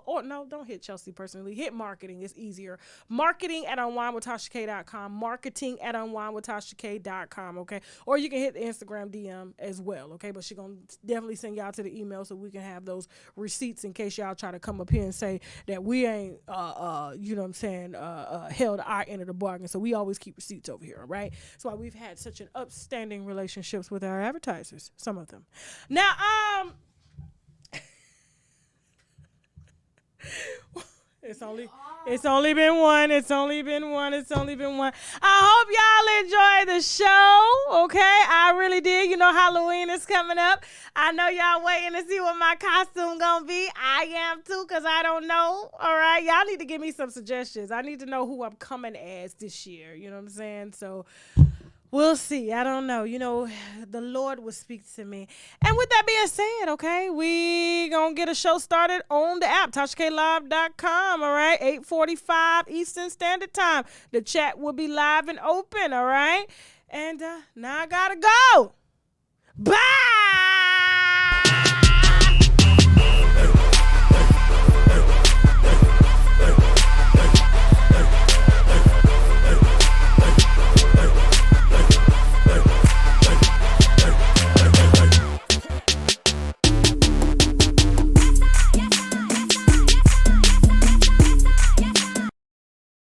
or no, don't hit Chelsea personally. Hit marketing. It's easier. Marketing at UNWINEWITHTASHAK.com. Marketing at UNWINEWITHTASHAK.com. Okay, or you can hit the Instagram DM as well. Okay, but she's gonna definitely send y'all to the email so we can have those receipts in case y'all try to come up here and say that we ain't, you know what I'm saying, held our end of the bargain. So we always keep receipts over here. All right, that's why we've had such an upstanding relationships with our advertisers. Some of them. Now, It's only been one. I hope y'all enjoy the show. Okay, I really did. You know, Halloween is coming up. I know y'all waiting to see what my costume gonna be. I am too, cause I don't know. All right, y'all need to give me some suggestions. I need to know who I'm coming as this year. You know what I'm saying? So we'll see. I don't know. You know, the Lord will speak to me. And with that being said, okay, we gonna get a show started on the app, TashaKLive.com, all right? 8:45 Eastern Standard Time. The chat will be live and open, all right? And now I gotta go. Bye!